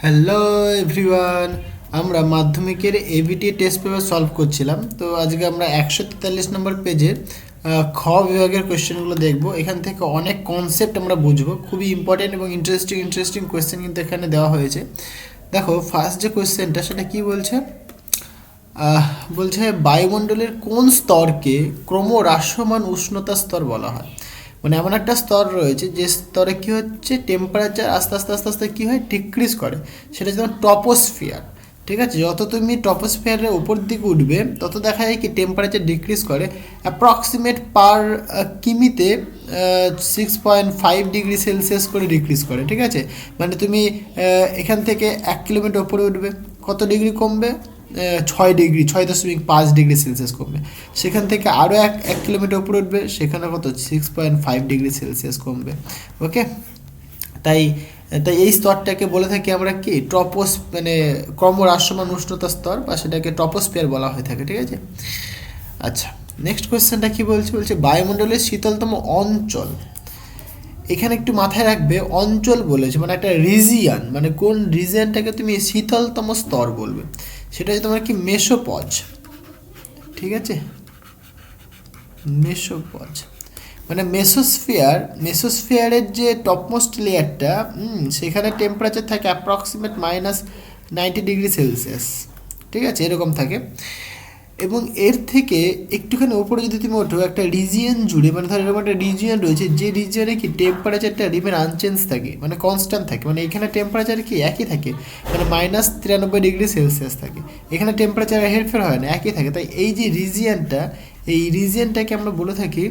Hello everyone, আমরা মাধ্যমিকের ABT test paper solve করছিলাম। তো আজকে আমরা 143 নম্বর পেজের খ বিভাগের কোয়েশ্চেনগুলো দেখব। এখান থেকে অনেক কনসেপ্ট আমরা বুঝবো, খুবই ইম্পর্টেন্ট এবং ইন্টারেস্টিং কোয়েশ্চেন কিন্তু এখানে দেওয়া হয়েছে। দেখো ফার্স্ট যে কোয়েশ্চেনটা সেটা কি বলছে, বলছে বায়ুমণ্ডলের কোন স্তরকে ক্রমহ্রাসমান উষ্ণতা স্তর বলা হয়। মানে এমন একটা স্তর রয়েছে যে স্তরে কী হচ্ছে, টেম্পারেচার আস্তে আস্তে আস্তে আস্তে কী হয়, ডিক্রিজ করে। সেটা যেমন টপোস্ফিয়ার। ঠিক আছে, যত তুমি টপোস্ফিয়ারের উপর দিকে উঠবে তত দেখা যায় কি টেম্পারেচার ডিক্রিজ করে। অ্যাপ্রক্সিমেট পার কিমিতে 6.5 ডিগ্রি সেলসিয়াস করে ডিক্রিজ করে। ঠিক আছে, মানে তুমি এখান থেকে 1 কিলোমিটার উপরে উঠবে, কত ডিগ্রি কমবে? 6 ডিগ্রি, 6.5 ডিগ্রি সেলসিয়াস কমবে। সেখান থেকে আরও এক কিলোমিটার উপরে উঠবে, সেখানে কত 6.5 ডিগ্রি সেলসিয়াস কমবে। ওকে, তাই তাই এই স্তরটাকে বলে থাকি আমরা কি মানে ক্রমহ্রাসমান উষ্ণতা স্তর, বা সেটাকে টপোস্ফিয়ার বলা হয়ে থাকে। ঠিক আছে, আচ্ছা নেক্সট কোয়েশ্চেনটা কি বলছে, বলছে বায়ুমণ্ডলের শীতলতম অঞ্চল। এখানে একটু মাথায় রাখবে, অঞ্চল বলেছে মানে একটা রিজিয়ান, মানে কোন রিজিয়ানটাকে তুমি শীতলতম স্তর বলবে, সেটা হচ্ছে তোমার কি মেসোপজ। ঠিক আছে, মেসোপজ মানে মেসোস্ফিয়ারের যে টপমোস্ট লেয়ারটা, সেখানে টেম্পারেচার থাকে অ্যাপ্রক্সিমেট -90 ডিগ্রি সেলসিয়াস। ঠিক আছে, এরকম থাকে। এবং এর থেকে একটুখানি ওপরে যদি তুমি ওঠো একটা রিজিয়ন জুড়ে, মানে ধরো এরকম একটা রিজিয়ন রয়েছে যে রিজিয়নে কি টেম্পারেচারটা রিমেন আনচেঞ্জ থাকে, মানে কনস্ট্যান্ট থাকে। মানে এখানে টেম্পারেচার কি একই থাকে, মানে -93 ডিগ্রি সেলসিয়াস থাকে। এখানে টেম্পারেচার হেরফের হয় না, একই থাকে। তাই এই যে রিজিয়নটা, এই রিজিয়নটাকে আমরা বলে থাকি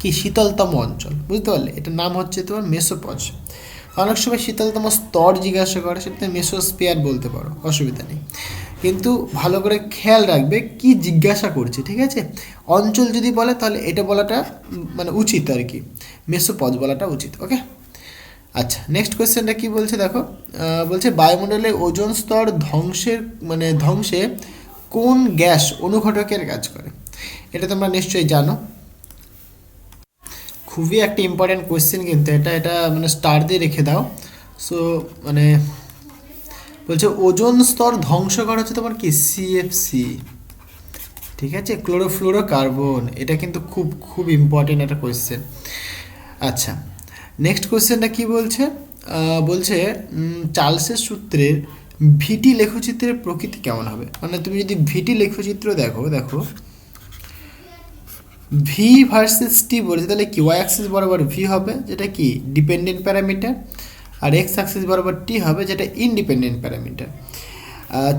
কি শীতলতম অঞ্চল। বুঝতে পারলে, এটার নাম হচ্ছে তোমার মেসোপজ। অনেক সময় শীতলতম স্তর জিজ্ঞাসা করে, সেটা মেসোস্ফিয়ার বলতে পারো, অসুবিধা নেই। কিন্তু ভালো করে খেয়াল রাখবে কি জিজ্ঞাসা করছে। ঠিক আছে, অঞ্চল যদি বলে তাহলে এটা বলাটা মানে উচিত আর কি, মেসোপজ বলাটা উচিত। ওকে, আচ্ছা নেক্সট কোয়েশ্চেনটা কি বলছে দেখো, বলছে বায়ুমণ্ডলে ওজোন স্তর ধ্বংসে কোন গ্যাস অনুঘটকের কাজ করে। এটা তোমরা নিশ্চয়ই জানো, খুবই একটা ইম্পর্ট্যান্ট কোয়েশ্চেন কিন্তু এটা এটা মানে স্টার দিয়ে রেখে দাও। সো মানে বলছে ওজোন স্তর ধ্বংস করা হচ্ছে তোমার কি সিএফসি। ঠিক আছে, ক্লোরোফ্লোরোকার্বন। এটা কিন্তু খুব খুব ইম্পর্টেন্ট একটা কোয়েশ্চেন। আচ্ছা নেক্সট কোয়েশ্চেনটা কি বলছে, বলছে চার্লসের সূত্রের ভিটি লেখচিত্রের প্রকৃতি কেমন হবে। মানে তুমি যদি ভিটি লেখচিত্র দেখো, দেখো ভি ভার্সেস টি বলেছে, তাহলে কি ওয়াই অ্যাক্সিস বরাবর ভি হবে, যেটা কি ডিপেন্ডেন্ট প্যারামিটার, আর এক্স অ্যাক্সিস বরাবর টি হবে, যেটা ইনডিপেন্ডেন্ট প্যারামিটার।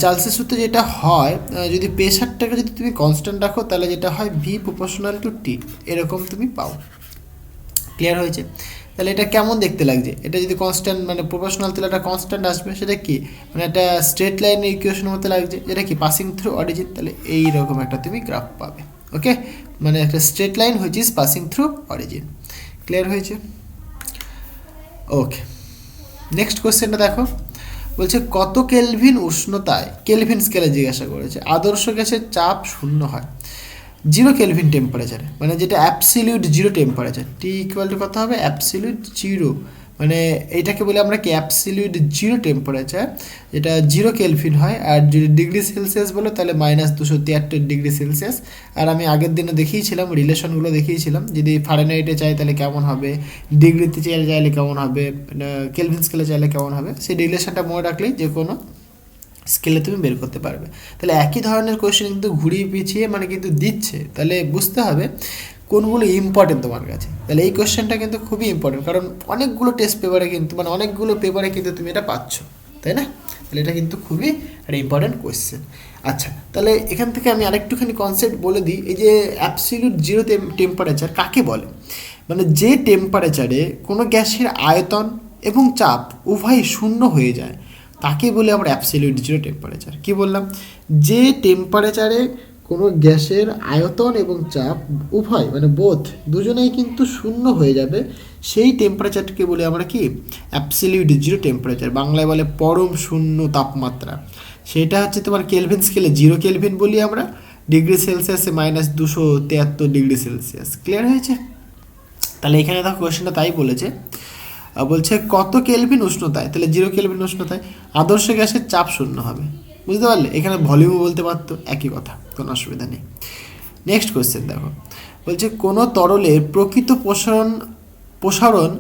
চার্লসের সূত্রে যেটা হয়, যদি প্রেশারটাকে যদি তুমি কনস্ট্যান্ট রাখো তাহলে যেটা হয় ভি প্রপোর্শনাল টু টি, এরকম তুমি পাও। ক্লিয়ার হয়েছে? তাহলে এটা কেমন দেখতে লাগছে, এটা যদি কনস্ট্যান্ট মানে প্রপোর্শনাল, তাহলে একটা কনস্ট্যান্ট আসবে, সেটা কি মানে একটা স্ট্রেট লাইনের ইকুয়েশনের মতো লাগছে, যেটা কি পাসিং থ্রু অরিজিন। তাহলে এইরকম একটা তুমি গ্রাফ পাবে। ওকে, মানে একটা straight line which is passing through origin. Clear হয়েছে? ওকে, নেক্সট কোয়েশ্চেনটা দেখো, বলছে কত কেলভিন উষ্ণতায়, কেলভিন স্কেলে জিজ্ঞাসা করেছে, আদর্শ গ্যাসের চাপ শূন্য হয় 0 কেলভিন টেম্পারেচারে, মানে যেটা absolute zero temperature. T equal to কত হবে, অ্যাবসলিউট জিরো। মানে এইটাকে বলে আমরা কি অ্যাবসলিউট জিরো টেম্পারেচার, যেটা 0 কেলভিন হয়। আর যদি ডিগ্রি সেলসিয়াস বলো তাহলে -273 ডিগ্রি সেলসিয়াস। আর আমি আগের দিনে দেখিয়েছিলাম, রিলেশনগুলো দেখিয়েছিলাম, যদি ফারেনহাইটে চাই তাহলে কেমন হবে, ডিগ্রিতে চাইলে কেমন হবে, কেলভিন স্কেলে চাইলে কেমন হবে, সেই রিলেশনটা মনে রাখলেই যে কোনো স্কেলে তুমি বের করতে পারবে। তাহলে একই ধরনের কোয়েশ্চেন কিন্তু ঘুরিয়ে পিছিয়ে মানে কিন্তু দিচ্ছে, তাহলে বুঝতে হবে কোনগুলো ইম্পর্টেন্ট তোমার কাছে। তাহলে এই কোয়েশ্চেনটা কিন্তু খুবই ইম্পর্টেন্ট, কারণ অনেকগুলো টেস্ট পেপারে কিন্তু মানে অনেকগুলো পেপারে কিন্তু তুমি এটা পাচ্ছ, তাই না? তাহলে এটা কিন্তু খুবই একটা ইম্পর্টেন্ট কোয়েশ্চেন। আচ্ছা, তাহলে এখান থেকে আমি আরেকটুখানি কনসেপ্ট বলে দিই। এই যে অ্যাবসলিউট জিরো টেম্পারেচার কাকে বলে, মানে যে টেম্পারেচারে কোনো গ্যাসের আয়তন এবং চাপ উভয় শূন্য হয়ে যায় তাকে বলে আমরা অ্যাবসলিউট জিরো টেম্পারেচার। কী বললাম, যে টেম্পারেচারে কোনো গ্যাসের আয়তন এবং চাপ উভয় মানে বোথ দুজনেই কিন্তু শূন্য হয়ে যাবে, সেই টেম্পারেচারকে বলে আমরা কি অ্যাবসলিউট জিরো টেম্পারেচার, বাংলায় বলে পরম শূন্য তাপমাত্রা। সেটা হচ্ছে তোমার কেলভিন স্কেলে 0 কেলভিন বলি আমরা, ডিগ্রি সেলসিয়াসে -273 ডিগ্রি সেলসিয়াস। ক্লিয়ার হয়েছে? তাহলে এখানে দেখো কোয়েশ্চেনটা তাই বলেছে। বলছে কত কেলভিন উষ্ণতায়, তাহলে 0 কেলভিন উষ্ণতায় আদর্শ গ্যাসের চাপ শূন্য হবে। বুঝতে পারলে? এখানে ভলিউমও বলতে পারতো, একই কথা, কোনো অসুবিধা নেই। নেক্সট কোয়েশ্চেন দেখো, বলছে কোনো তরলের প্রকৃত প্রসারণ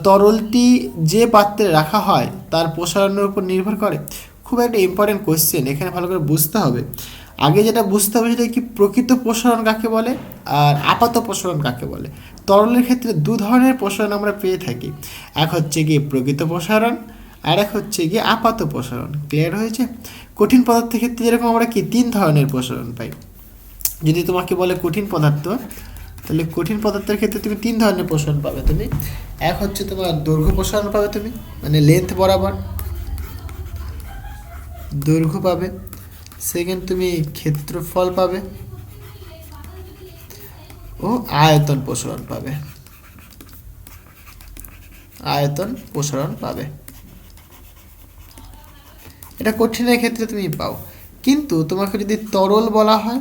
তরলটি যে পাত্রে রাখা হয় তার প্রসারণের উপর নির্ভর করে। খুব একটা ইম্পর্টেন্ট কোয়েশ্চেন, এখানে ভালো করে বুঝতে হবে। আগে যেটা বুঝতে হবে সেটা কি, প্রকৃত প্রসারণ কাকে বলে আর আপাত প্রসারণ কাকে বলে। তরলের ক্ষেত্রে দু ধরনের প্রসারণ আমরা পেয়ে থাকি, এক হচ্ছে গিয়ে প্রকৃত প্রসারণ আর এক হচ্ছে গিয়ে আপাত প্রসারণ। ক্লিয়ার হয়েছে? কঠিন পদার্থের ক্ষেত্রে যেরকম আমরা কি 3 ধরনের প্রসারণ পাই। যদি তোমাকে বলে কঠিন পদার্থ, তাহলে কঠিন পদার্থের ক্ষেত্রে তুমি 3 ধরনের প্রসারণ পাবে তুমি। এক হচ্ছে তোমার দৈর্ঘ্য প্রসারণ পাবে তুমি, মানে লেন্থ বরাবর দৈর্ঘ্য পাবে। সেকেন্ড তুমি ক্ষেত্রফল পাবে ও আয়তন প্রসারণ পাবে। আয়তন প্রসারণ পাবে, এটা কঠিনের ক্ষেত্রে তুমি পাও। কিন্তু তোমাকে যদি তরল বলা হয়,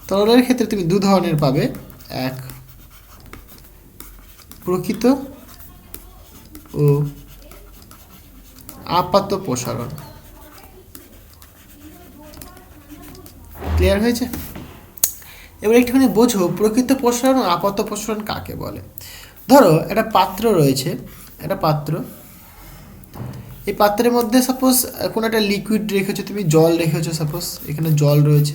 তরলের ক্ষেত্রে তুমি 2 ধরনের পাবে, এক প্রকৃত ও আপাত প্রসারণ। ক্লিয়ার হয়েছে? এবার একটুখানি বোঝো প্রকৃত প্রসারণ ও আপাত প্রসারণ কাকে বলে। ধরো একটা পাত্র রয়েছে, একটা পাত্র, এই পাত্রের মধ্যে সাপোজ কোনো একটা লিকুইড রেখেছো তুমি, জল রেখেছো, সাপোজ এখানে জল রয়েছে।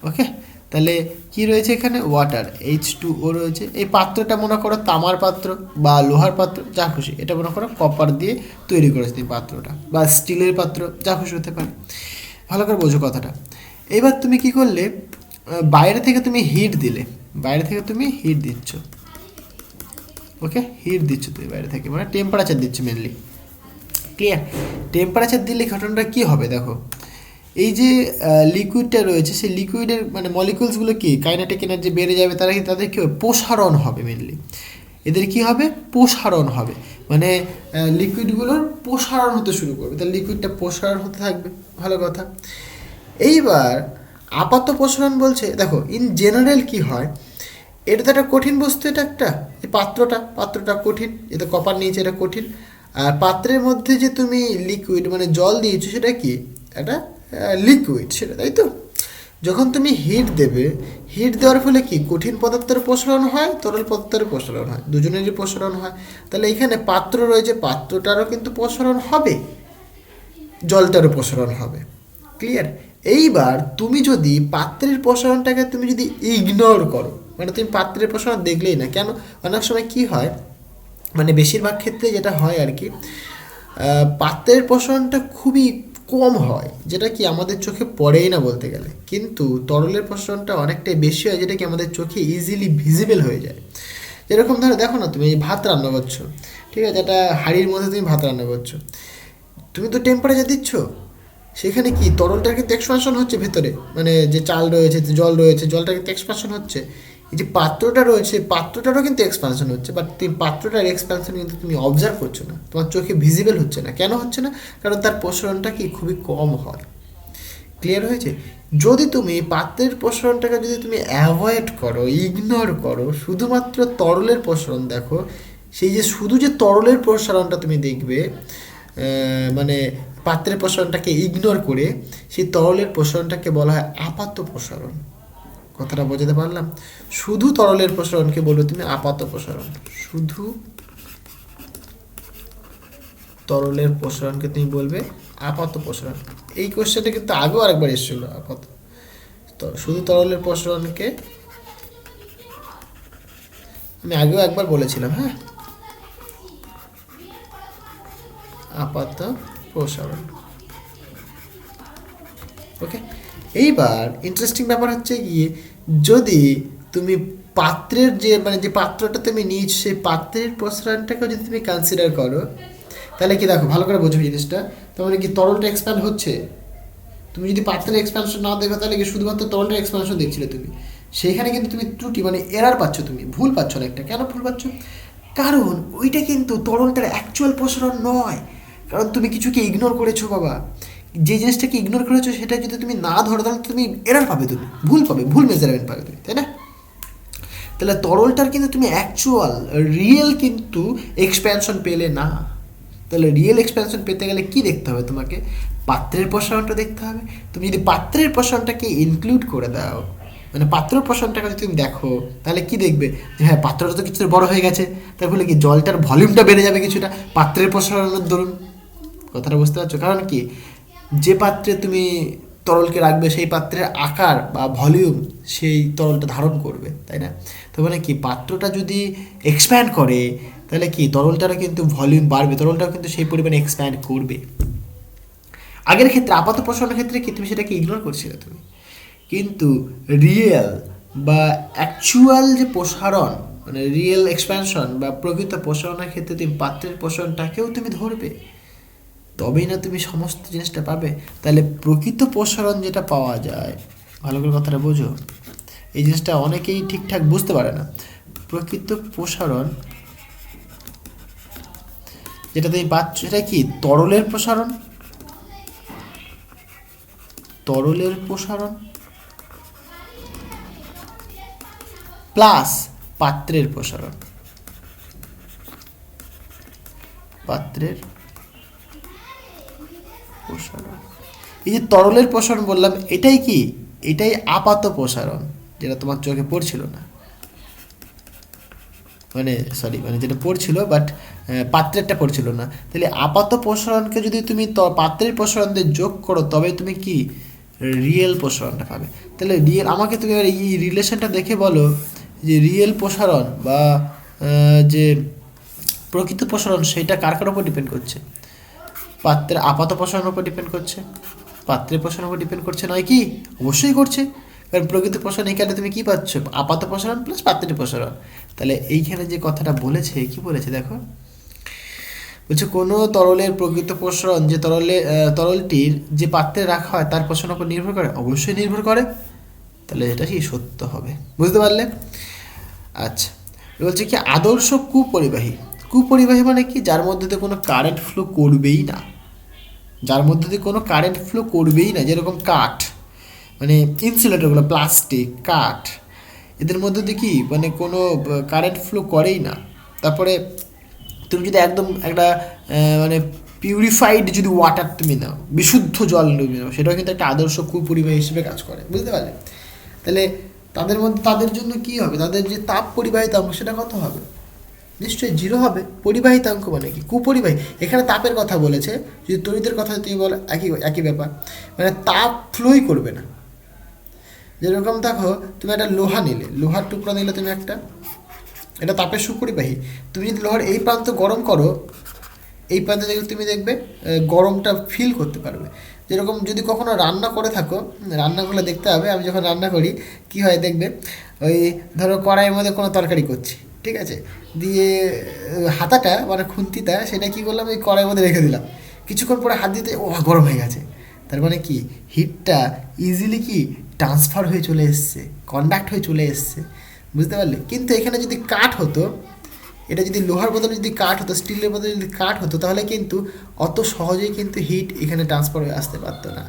ওকে, তাহলে কি রয়েছে এখানে, ওয়াটার, H2O রয়েছে। এই পাত্রটা মনে করো তামার পাত্র বা লোহার পাত্র, যা খুশি, এটা মনে করো কপার দিয়ে তৈরি করেছে এই পাত্রটা, বা স্টিলের পাত্র, যা খুশি হতে পারে। ভালো করে বোঝো কথাটা। এবার তুমি কি করলে, বাইরে থেকে তুমি হিট দিলে, বাইরে থেকে তুমি হিট দিচ্ছ। ওকে, হিট দিচ্ছ তুমি বাইরে থেকে, মানে টেম্পারেচার দিচ্ছ মেনলি। ক্লিয়ার? টেম্পারেচার দিলে ঘটনাটা কী হবে দেখো, এই যে লিকুইডটা রয়েছে সেই লিকুইডের মানে মলিকুলসগুলো কি কাইনেটিক এনার্জি বেড়ে যাবে, তাদের কী হবে, প্রসারণ হবে মেনলি। এদের কি হবে, প্রসারণ হবে, মানে লিকুইডগুলোর প্রসারণ হতে শুরু করবে, তাহলে লিকুইডটা প্রসারণ হতে থাকবে। ভালো কথা। এইবার আপাত প্রসারণ বলছে, দেখো ইন জেনারেল কি হয়, এটা তো একটা কঠিন বস্তু, এটা একটা, এই পাত্রটা কঠিন, এটা কপার নিয়েছে, এটা কঠিন। আর পাত্রের মধ্যে যে তুমি লিকুইড মানে জল দিয়েছো সেটা কি, একটা লিকুইড, সেটা, তাই তো? যখন তুমি হিট দেবে, হিট দেওয়ার ফলে কি কঠিন পদার্থের প্রসারণ হয়, তরল পদার্থের প্রসারণ হয়, দুজনেরই প্রসারণ হয়। তাহলে এখানে পাত্র রয়েছে, পাত্রটারও কিন্তু প্রসারণ হবে, জলটারও প্রসারণ হবে। ক্লিয়ার? এইবার তুমি যদি পাত্রের প্রসারণটাকে তুমি যদি ইগনোর করো, মানে তুমি পাত্রের প্রসারণ দেখলেই না, কেন, অনেক সময় কি হয়, মানে বেশিরভাগ ক্ষেত্রে যেটা হয় আর কি, পাত্রের প্রসারণটা খুবই কম হয়, যেটা কি আমাদের চোখে পড়েই না বলতে গেলে, কিন্তু তরলের প্রসারণটা অনেকটাই বেশি হয়, যেটা কি আমাদের চোখে ইজিলি ভিজিবল হয়ে যায়। যেরকম ধরো দেখো না, তুমি ভাত রান্না করছো, ঠিক আছে, একটা হাঁড়ির মধ্যে তুমি ভাত রান্না করছো, তুমি তো টেম্পারেচার দিচ্ছ, সেখানে কি তরলটার কিন্তু এক্সপানশন হচ্ছে ভেতরে, মানে যে চাল রয়েছে, জল রয়েছে, জলটা কিন্তু এক্সপানশন হচ্ছে। এই যে পাত্রটা রয়েছে, পাত্রটারও কিন্তু এক্সপানশন হচ্ছে, বাট তুমি পাত্রটার এক্সপানশন কিন্তু তুমি অবজার্ভ করছো না, তোমার চোখে ভিজিবল হচ্ছে না। কেন হচ্ছে না? কারণ তার প্রসারণটা কি খুবই কম হয়। ক্লিয়ার হয়েছে? যদি তুমি পাত্রের প্রসারণটাকে যদি তুমি অ্যাভয়েড করো, ইগনোর করো, শুধুমাত্র তরলের প্রসারণ দেখো, সেই যে শুধু যে তরলের প্রসারণটা তুমি দেখবে, মানে পাত্রের প্রসারণটাকে ইগনোর করে সেই তরলের প্রসারণটাকে বলা হয় আপাত প্রসারণ। কথাটা বোঝাতে পারলাম? শুধু তরলের প্রসারণকে বলবে তুমি আপাত প্রসারণ, শুধু তরলের প্রসারণকে তুমি বলবে আপাত প্রসারণ। এই কোশ্চেনটা কিন্তু আগেও আরেকবার এসেছিল, আপাত, তো শুধু তরলের প্রসারণকে আমি আগেও একবার বলেছিলাম, হ্যাঁ, আপাত প্রসারণ। ওকে, এইবার ইন্টারেস্টিং ব্যাপার হচ্ছে গিয়ে, যদি তুমি পাত্রের যে মানে যে পাত্রটা তুমি নিয়েছো সেই পাত্রের প্রসারণটাকে যদি তুমি কনসিডার করো, তাহলে কি দেখো, ভালো করে বুঝবে জিনিসটা, তার মানে কি তরলটা এক্সপ্যান্ড হচ্ছে। তুমি যদি পাত্রের এক্সপ্যানশন না দেখো, তাহলে কি শুধুমাত্র তরলটার এক্সপ্যানশন দেখছিলে তুমি, সেইখানে কিন্তু তুমি ত্রুটি মানে এরার পাচ্ছ, তুমি ভুল পাচ্ছ না একটা। কেন ভুল পাচ্ছ? কারণ ওইটা কিন্তু তরলটার অ্যাকচুয়াল প্রসারণ নয়, কারণ তুমি কিছুকে ইগনোর করেছো বাবা। যে জিনিসটাকে ইগনোর করেছো সেটা যদি তুমি না ধরো, তাহলে তুমি এরার পাবে, তুমি ভুল পাবে, ভুল মেজারমেন্ট পাবে তুমি, তাই না? তাহলে তরলটার কিন্তু তুমি অ্যাকচুয়াল রিয়েল কিন্তু এক্সপ্যানশন পেলে না। তাহলে রিয়েল এক্সপ্যানশন পেতে গেলে কি দেখতে হবে তোমাকে? পাত্রের প্রসারণটা দেখতে হবে। তুমি যদি পাত্রের প্রসারণটাকে ইনক্লুড করে দাও, মানে পাত্রের প্রসারণটাকে যদি তুমি দেখো, তাহলে কি দেখবে যে হ্যাঁ পাত্রটা তো কিছুটা বড় হয়ে গেছে, তার ফলে কি জলটার ভলিউমটা বেড়ে যাবে কিছুটা পাত্রের প্রসারণের দরুন। কথাটা বুঝতে পারছো? কারণ কি, যে পাত্রে তুমি তরলকে রাখবে সেই পাত্রের আকার বা ভলিউম সেই তরলটা ধারণ করবে, তাই না? তো মানে কি, পাত্রটা যদি এক্সপ্যান্ড করে তাহলে কি তরলটারও কিন্তু ভলিউম বাড়বে, তরলটাও কিন্তু সেই পরিমাণে এক্সপ্যান্ড করবে। আগের ক্ষেত্রে আপাত প্রসারণের ক্ষেত্রে কি তুমি সেটাকে ইগনোর করছিলে তুমি, কিন্তু রিয়েল বা অ্যাকচুয়াল যে প্রসারণ, মানে রিয়েল এক্সপ্যানশন বা প্রকৃত প্রসারণের ক্ষেত্রে তুমি পাত্রের প্রসারণটাকেও তুমি ধরবে, তবেই না তুমি সমস্ত জিনিসটা পাবে। তাহলে প্রকৃত প্রসারণ যেটা পাওয়া যায়, ভালো করে কথাটা বোঝো, এই জিনিসটা অনেকেই ঠিকঠাক বুঝতে পারে না। প্রকৃত প্রসারণ যেটা তুমি পাচ্ছ সেটা কি? তরলের প্রসারণ, তরলের প্রসারণ প্লাস পাত্রের প্রসারণ, পাত্রের প্রসারণ। এই যে তরলের প্রসারণ বললাম, এটাই কি? এটাই আপাত প্রসারণ, যেটা তোমার চোখে পড়ছিল না, মানে সরি, মানে যেটা পড়ছিল বাট পাত্রেরটা পড়ছিল না। তাহলে আপাত প্রসারণকে যদি তুমি পাত্রের প্রসারণ দিয়ে যোগ করো, তবে তুমি কি রিয়েল প্রসারণটা পাবে। তাহলে রিয়েল, আমাকে তুমি এবার এই রিলেশনটা দেখে বলো যে রিয়েল প্রসারণ বা যে প্রকৃত প্রসারণ সেটা কার কার উপর ডিপেন্ড করছে? পাত্রের আপাত প্রসারণের উপর ডিপেন্ড করছে, পাত্রের প্রসারণের উপর ডিপেন্ড করছে নয় কি? অবশ্যই করছে, কারণ প্রকৃত প্রসারণ এখানে তুমি কি পাচ্ছ? আপাত প্রসারণ প্লাস পাত্রের প্রসারণ। তাহলে এইখানে যে কথাটা বলেছে, কি বলেছে দেখো, বলছে কোনো তরলের প্রকৃত প্রসারণ যে তরলটির যে পাত্রে রাখা হয় তার প্রসারণের উপর নির্ভর করে, অবশ্যই নির্ভর করে। তাহলে এটা কি সত্য হবে, বুঝতে পারলে? আচ্ছা, বলছে কি আদর্শ কুপরিবাহী। কুপরিবাহী মানে কি? যার মধ্যে দিয়ে কোনো কারেন্ট ফ্লো করবেই না, যার মধ্যে দিয়ে কোনো কারেন্ট ফ্লো করবেই না। যেরকম কাঠ, মানে ইনসুলেটরগুলো, প্লাস্টিক, কাঠ, এদের মধ্যে দিয়ে কি মানে কোনো কারেন্ট ফ্লো করেই না। তারপরে তুমি যদি একদম একটা মানে পিউরিফাইড যদি ওয়াটার তুমি নাও, বিশুদ্ধ জল তুমি নাও, সেটাও কিন্তু একটা আদর্শ কুপরিবাহী হিসেবে কাজ করে, বুঝতে পারলে? তাহলে তাদের মধ্যে, তাদের জন্য কি হবে? তাদের যে তাপ পরিবাহিতাঙ্ক সেটা কত হবে? নিশ্চয়ই জিরো হবে। পরিবাহিতাঙ্ক মানে কি? কুপরিবাহী, এখানে তাপের কথা বলেছে, যদি তড়িতের কথা তুমি বলো একই একই ব্যাপার, মানে তাপ ফ্লোই করবে না। যেরকম দেখো, তুমি একটা লোহা নিলে, লোহার টুকরা নিলে তুমি একটা, এটা তাপের সুপরিবাহী। তুমি যদি লোহার এই প্রান্ত গরম করো, এই প্রান্তে দেখলে তুমি দেখবে গরমটা ফিল করতে পারবে। যেরকম যদি কখনো রান্না করে থাকো, রান্না করলে দেখতে হবে, আমি যখন রান্না করি কি হয় দেখবে, ওই ধরো কড়াইয়ের মধ্যে কোনো তরকারি করছি, ঠিক আছে, দিয়ে হাতাটা মানে খুন্তিটা সেটা কী করলাম, ওই কড়াইয়ের মধ্যে রেখে দিলাম, কিছুক্ষণ পরে হাত দিতে ও গরম হয়ে গেছে। তার মানে কি, হিটটা ইজিলি কি ট্রান্সফার হয়ে চলে এসছে, কন্ডাক্ট হয়ে চলে এসছে, বুঝতে পারলে? কিন্তু এখানে যদি কাঠ হতো, এটা যদি লোহার বদলে যদি কাঠ হতো, স্টিলের বদলে যদি কাঠ হতো, তাহলে কিন্তু অত সহজেই কিন্তু হিট এখানে ট্রান্সফার হয়ে আসতে পারতো না।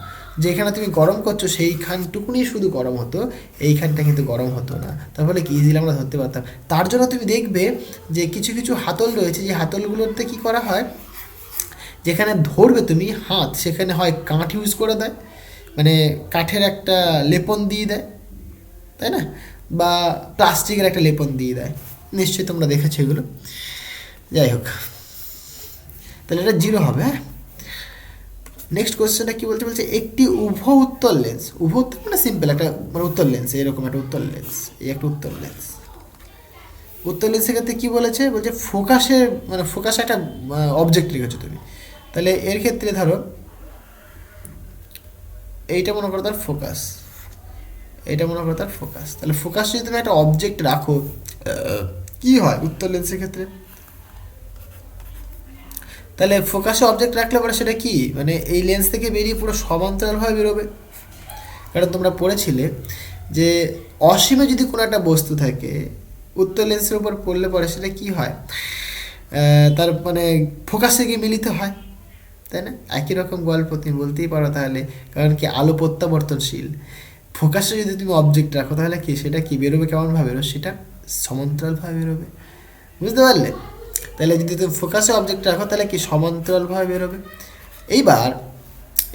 যেখানে তুমি গরম করছো সেইখানটুকুনি শুধু গরম হতো, এইখানটা কিন্তু গরম হতো না। তার ফলে কি ইজিলি আমরা ধরতে পারতাম। তার জন্য তুমি দেখবে যে কিছু কিছু হাতল রয়েছে, যে হাতলগুলোতে কী করা হয়, যেখানে ধরবে তুমি হাত, সেখানে হয় কাঠ ইউজ করে দেয়, মানে কাঠের একটা লেপন দিয়ে দেয়, তাই না, বা প্লাস্টিকের একটা লেপন দিয়ে দেয়, নিশ্চয়ই তোমরা দেখেছো এগুলো। যাই হোক, তাহলে এটা জিরো হবে। হ্যাঁ, নেক্সট কোয়েশ্চেনটা কী বলছে, বলছে একটি উভু উত্তল লেন্স, উভু উত্তল মানে সিম্পল একটা মানে উত্তল লেন্স, এরকম একটা উত্তল লেন্স, এই একটা উত্তল লেন্স। উত্তল লেন্সের ক্ষেত্রে কী বলেছে, বলছে ফোকাসের মানে ফোকাসে একটা অবজেক্ট লিখেছো তুমি। তাহলে এর ক্ষেত্রে ধরো এইটা মনে করো তার ফোকাস, এটা মনে করো তার ফোকাস। তাহলে ফোকাস যদি তুমি একটা অবজেক্ট রাখো, কি হয় উত্তল লেন্সের ক্ষেত্রে? তাহলে ফোকাসে অবজেক্ট রাখলে পরে সেটা কি মানে এই লেন্স থেকে বেরিয়ে পুরো সমান্তরালভাবে বেরোবে। কারণ তোমরা পড়েছিলে যে অসীমে যদি কোনো একটা বস্তু থাকে, উত্তল লেন্সের উপর পড়লে পরে সেটা কি হয়, তার মানে ফোকাসে গিয়ে মিলিত হয়, তাই না? একই রকম গল্প তুমি বলতেই পারো তাহলে। কারণ কি, আলো প্রত্যাবর্তনশীল, ফোকাসে যদি তুমি অবজেক্ট রাখো তাহলে কি সেটা কি বেরোবে, কেমনভাবে বেরো, সেটা সমান্তরালভাবে বেরোবে। বুঝতে পারলে? তাহলে যদি তুমি ফোকাসে অবজেক্ট রাখো তাহলে কি সমান্তরালভাবে বেরোবে। এইবার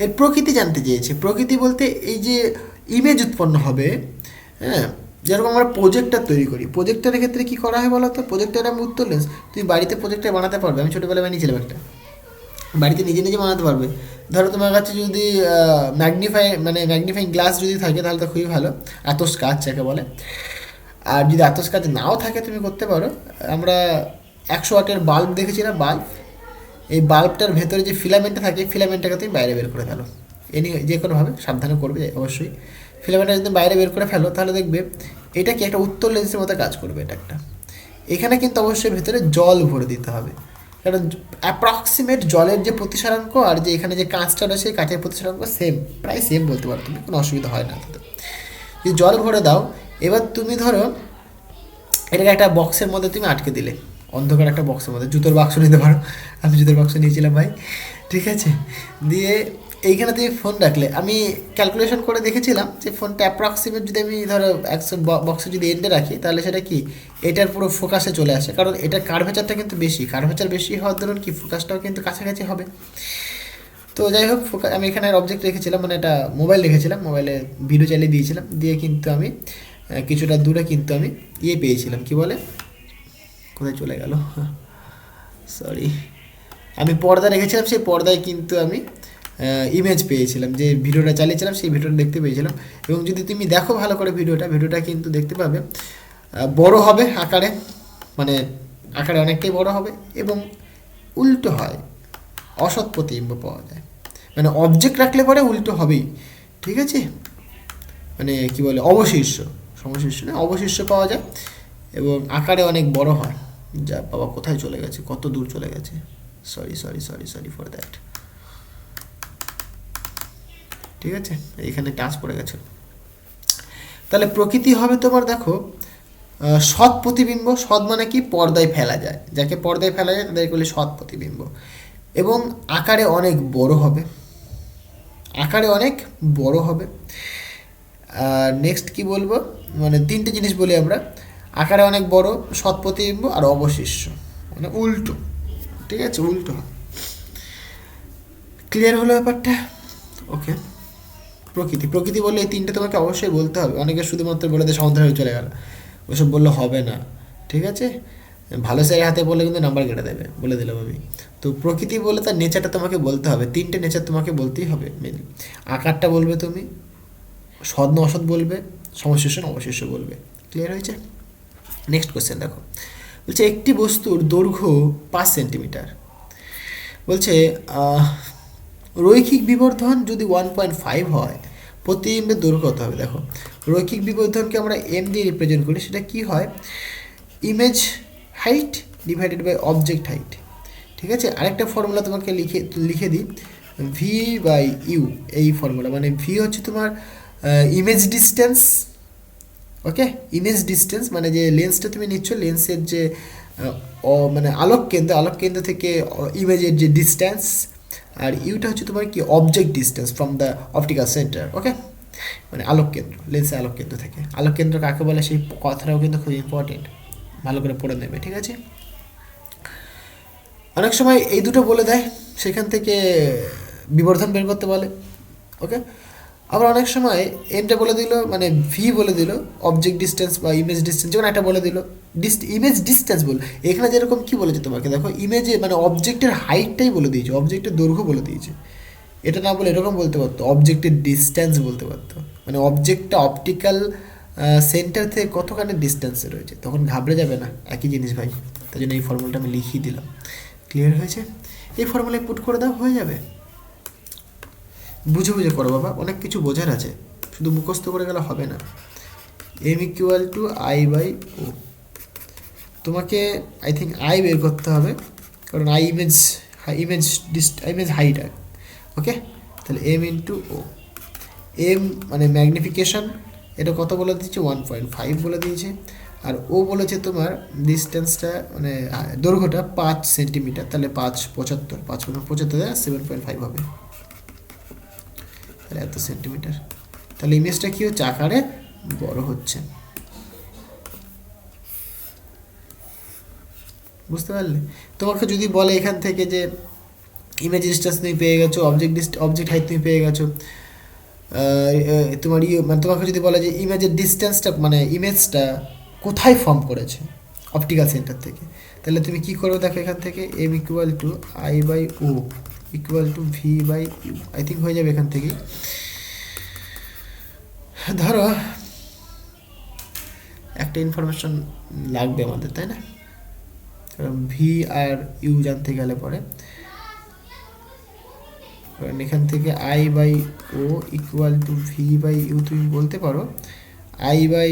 এর প্রকৃতি জানতে চেয়েছে। প্রকৃতি বলতে এই যে ইমেজ উৎপন্ন হবে, হ্যাঁ, যেরকম আমরা প্রজেক্টর তৈরি করি, প্রজেক্টরের ক্ষেত্রে কী করা হয় বলো তো? প্রজেক্টরে আমি উত্তর লেন্স, তুমি বাড়িতে প্রজেক্টর বানাতে পারবে। আমি ছোটোবেলায় বানিয়েছিলাম একটা, বাড়িতে নিজে নিজে বানাতে পারবে। ধরো তোমার কাছে যদি ম্যাগনিফাইং গ্লাস যদি থাকে তাহলে তো খুবই ভালো, আতস কাচ যাকে বলে। আর যদি আতস কাচ নাও থাকে তুমি করতে পারো। আমরা 100 ওয়াটের বাল্ব দেখেছিলাম, বাল্ব, এই বাল্বটার ভেতরে যে ফিলামেন্টটা থাকে, ফিলামেন্টটাকে তুমি বাইরে বের করে ফেলো। এনি যে কোনোভাবে সাবধানে করবে অবশ্যই। ফিলামেন্টটা যদি বাইরে বের করে ফেলো তাহলে দেখবে এটা কি একটা উত্তর লেন্সের মতো কাজ করবে। এটা একটা, এখানে কিন্তু অবশ্যই ভেতরে জল ভরে দিতে হবে, কারণ অ্যাপ্রক্সিমেট জলের যে প্রতিসরাঙ্ক আর যে এখানে যে কাঁচটা রয়েছে কাঁচের প্রতিসরাঙ্ক সেম, প্রায় সেম বলতে পারো তুমি, কোনো অসুবিধা হয় না তাতে। যদি জল ভরে দাও, এবার তুমি ধরো এটাকে একটা বক্সের মধ্যে তুমি আটকে দিলে, অন্ধকার একটা বক্সের মধ্যে, জুতোর বাক্স নিতে পারো, আমি জুতোর বাক্স নিয়েছিলাম ভাই, ঠিক আছে। দিয়ে এইখানে তুমি ফোন রাখলে, আমি ক্যালকুলেশন করে দেখেছিলাম যে ফোনটা অ্যাপ্রক্সিমেট যদি আমি ধরো 100 বক্সে যদি এন্ডে রাখি তাহলে সেটা কি এটার পুরো ফোকাসে চলে আসে, কারণ এটার কার্ভেচারটা কিন্তু বেশি, কার্ভেচার বেশি হওয়ার ধরুন কি ফোকাসটাও কিন্তু কাছাকাছি হবে। তো যাই হোক, আমি এখানে অবজেক্ট রেখেছিলাম, মানে একটা মোবাইল রেখেছিলাম, মোবাইলে ভিডিও চালিয়ে দিয়েছিলাম, দিয়ে কিন্তু আমি কিছুটা দূরে কিন্তু আমি পেয়েছিলাম, কি বলে, কোথায় চলে গেল, সরি, আমি পর্দা রেখেছিলাম, সেই পর্দায় কিন্তু আমি ইমেজ পেয়েছিলাম, যে ভিডিওটা চালিয়েছিলাম সেই ভিডিওটা দেখতে পেয়েছিলাম। এবং যদি তুমি দেখো ভালো করে ভিডিওটা কিন্তু দেখতে পাবে বড় হবে আকারে, মানে আকারে অনেকটাই বড় হবে, এবং উল্টো হয়, অসৎ প্রতিবিম্ব পাওয়া যায়, মানে অবজেক্ট রাখলে পরে উল্টো হবেই, ঠিক আছে, মানে কি বলে অবশিষ্য, সমশিষ্য না, অবশিষ্য পাওয়া যায় এবং আকারে অনেক বড় হয়। যা বাবা, কোথায় চলে গেছে, কত দূর চলে গেছে, সরি ফর দ্যাট, ঠিক আছে, এইখানে টাচ পড়ে গেছে। তাহলে প্রকৃতি হবে তোমার, দেখো, সৎ প্রতিবিম্ব, সৎ মানে কি পর্দায় ফেলা যায়, যাকে পর্দায় ফেলা যায় তাদেরকে বলে সৎ প্রতিবিম্ব, এবং আকারে অনেক বড় হবে, আকারে অনেক বড় হবে। আর নেক্সট কি বলবো, মানে তিনটে জিনিস বলি আমরা, আকারে অনেক বড়, সৎ প্রতিবিম্ব আর অবশিষ্য, মানে উল্টো, ঠিক আছে, উল্টো। ক্লিয়ার হলো ব্যাপারটা? ওকে। প্রকৃতি বললে এই তিনটে তোমাকে অবশ্যই বলতে হবে, অনেকে শুধুমাত্র বলে দেয় সমান্তরাল হয়ে চলে গেল, ওসব বললে হবে না, ঠিক আছে। ভালো স্যারের হাতে বললে কিন্তু নাম্বার কেটে দেবে, বলে দিলাম আমি। তো প্রকৃতি বলে তার নেচারটা তোমাকে বলতে হবে, তিনটে নেচার তোমাকে বলতেই হবে মেনলি। আকারটা বলবে তুমি, সৎ না অসৎ বলবে, সমশিষ্য না অবশিষ্য বলবে। ক্লিয়ার হয়েছে? নেক্সট কোশ্চেন দেখো, বলছে একটি বস্তুর দৈর্ঘ্য 5 সেন্টিমিটার, বলছে রৈখিক বিবর্ধন যদি 1.5 হয়, প্রতিবিম্বের দৈর্ঘ্য কত হবে? দেখো, রৈখিক বিবর্ধনকে আমরা এম দিয়ে রিপ্রেজেন্ট করি, সেটা কি হয়, image height divided by object height, ঠিক আছে। আরেকটা ফর্মুলা তোমাকে লিখে দিই, ভি বাই ইউ, এই ফর্মুলা, মানে ভি হচ্ছে তোমার image distance, okay, image distance মানে যে লেন্সটা তুমি নিচ্ছ, লেন্সের যে মানে আলোক কেন্দ্র থেকে ইমেজের যে ডিস্টেন্স, আর ইউটা হচ্ছে তোমার কি object distance from the optical centre, okay, মানে আলোক কেন্দ্র, লেন্সের আলোক কেন্দ্র থেকে। আলোক কেন্দ্র কাকে বলে সেই কথাটাও কিন্তু খুব ইম্পর্টেন্ট, ভালো করে পড়ে নেবে, ঠিক আছে। অনেক সময় এই দুটো বলে দেয়, সেখান থেকে বিবর্ধন বের করতে বলে, ওকে। আবার অনেক সময় এমটা বলে দিল, মানে ভি বলে দিল, অবজেক্ট ডিস্টেন্স বা ইমেজ ডিস্টেন্স, যেমন একটা বলে দিল ইমেজ ডিস্টেন্স বল, এখানে যেরকম কি বলেছে তোমাকে, দেখো ইমেজে মানে অবজেক্টের হাইটটাই বলে দিয়েছে, অবজেক্টের দৈর্ঘ্য বলে দিয়েছে, এটা না বলে এরকম বলতে পারতো, অবজেক্টের ডিস্টেন্স বলতে পারতো, মানে অবজেক্টটা অপটিক্যাল সেন্টার থেকে কতখানি ডিস্টেন্সে রয়েছে, তখন ঘাবড়ে যাবে না, একই জিনিস ভাই, তাই জন্য এই ফর্মুলাটা আমি লিখিয়ে দিলাম। ক্লিয়ার হয়েছে? এই ফর্মুলায় পুট করে দাও, হয়ে যাবে। বুঝে বুঝে করো বাবা, অনেক কিছু বোঝার আছে, শুধু মুখস্থ করে গেলে হবে না। M equal to I by O, তোমাকে আই থিঙ্ক আই বের করতে হবে, কারণ আই ইমেজ হাইট, ওকে। তাহলে এম ইন্টু ও, এম মানে ম্যাগনিফিকেশন, এটা কত বলে দিয়েছে, 1.5 বলে দিয়েছে, আর ও বলেছে তোমার ডিস্টেন্সটা মানে দৈর্ঘ্যটা 5 সেন্টিমিটার, তাহলে 5 7.5 হবে, তাহলে এত সেন্টিমিটার, তাহলে ইমেজটা কী হচ্ছে, আকারে বড় হচ্ছে। বুঝতে পারলে? তোমাকে যদি বলে এখান থেকে যে ইমেজ ডিস্টেন্স তুমি পেয়ে গেছো, অবজেক্ট হাইট তুমি পেয়ে গেছো, তোমার মানে তোমাকে যদি বলে যে ইমেজের ডিস্টেন্সটা মানে ইমেজটা কোথায় ফর্ম করেছে অপটিক্যাল সেন্টার থেকে, তাহলে তুমি কি করবে দেখো, এখান থেকে m equal to I by o equal to v by u, I think হয়ে যাবে এখান থেকেই। ধরো একটা ইনফরমেশন লাগবে আমাদের, তাই না? কারণ ভি আর ইউ জানতে গেলে পরে কারণ এখান থেকে I by o equal to v by u তুমি বলতে পারো আই বাই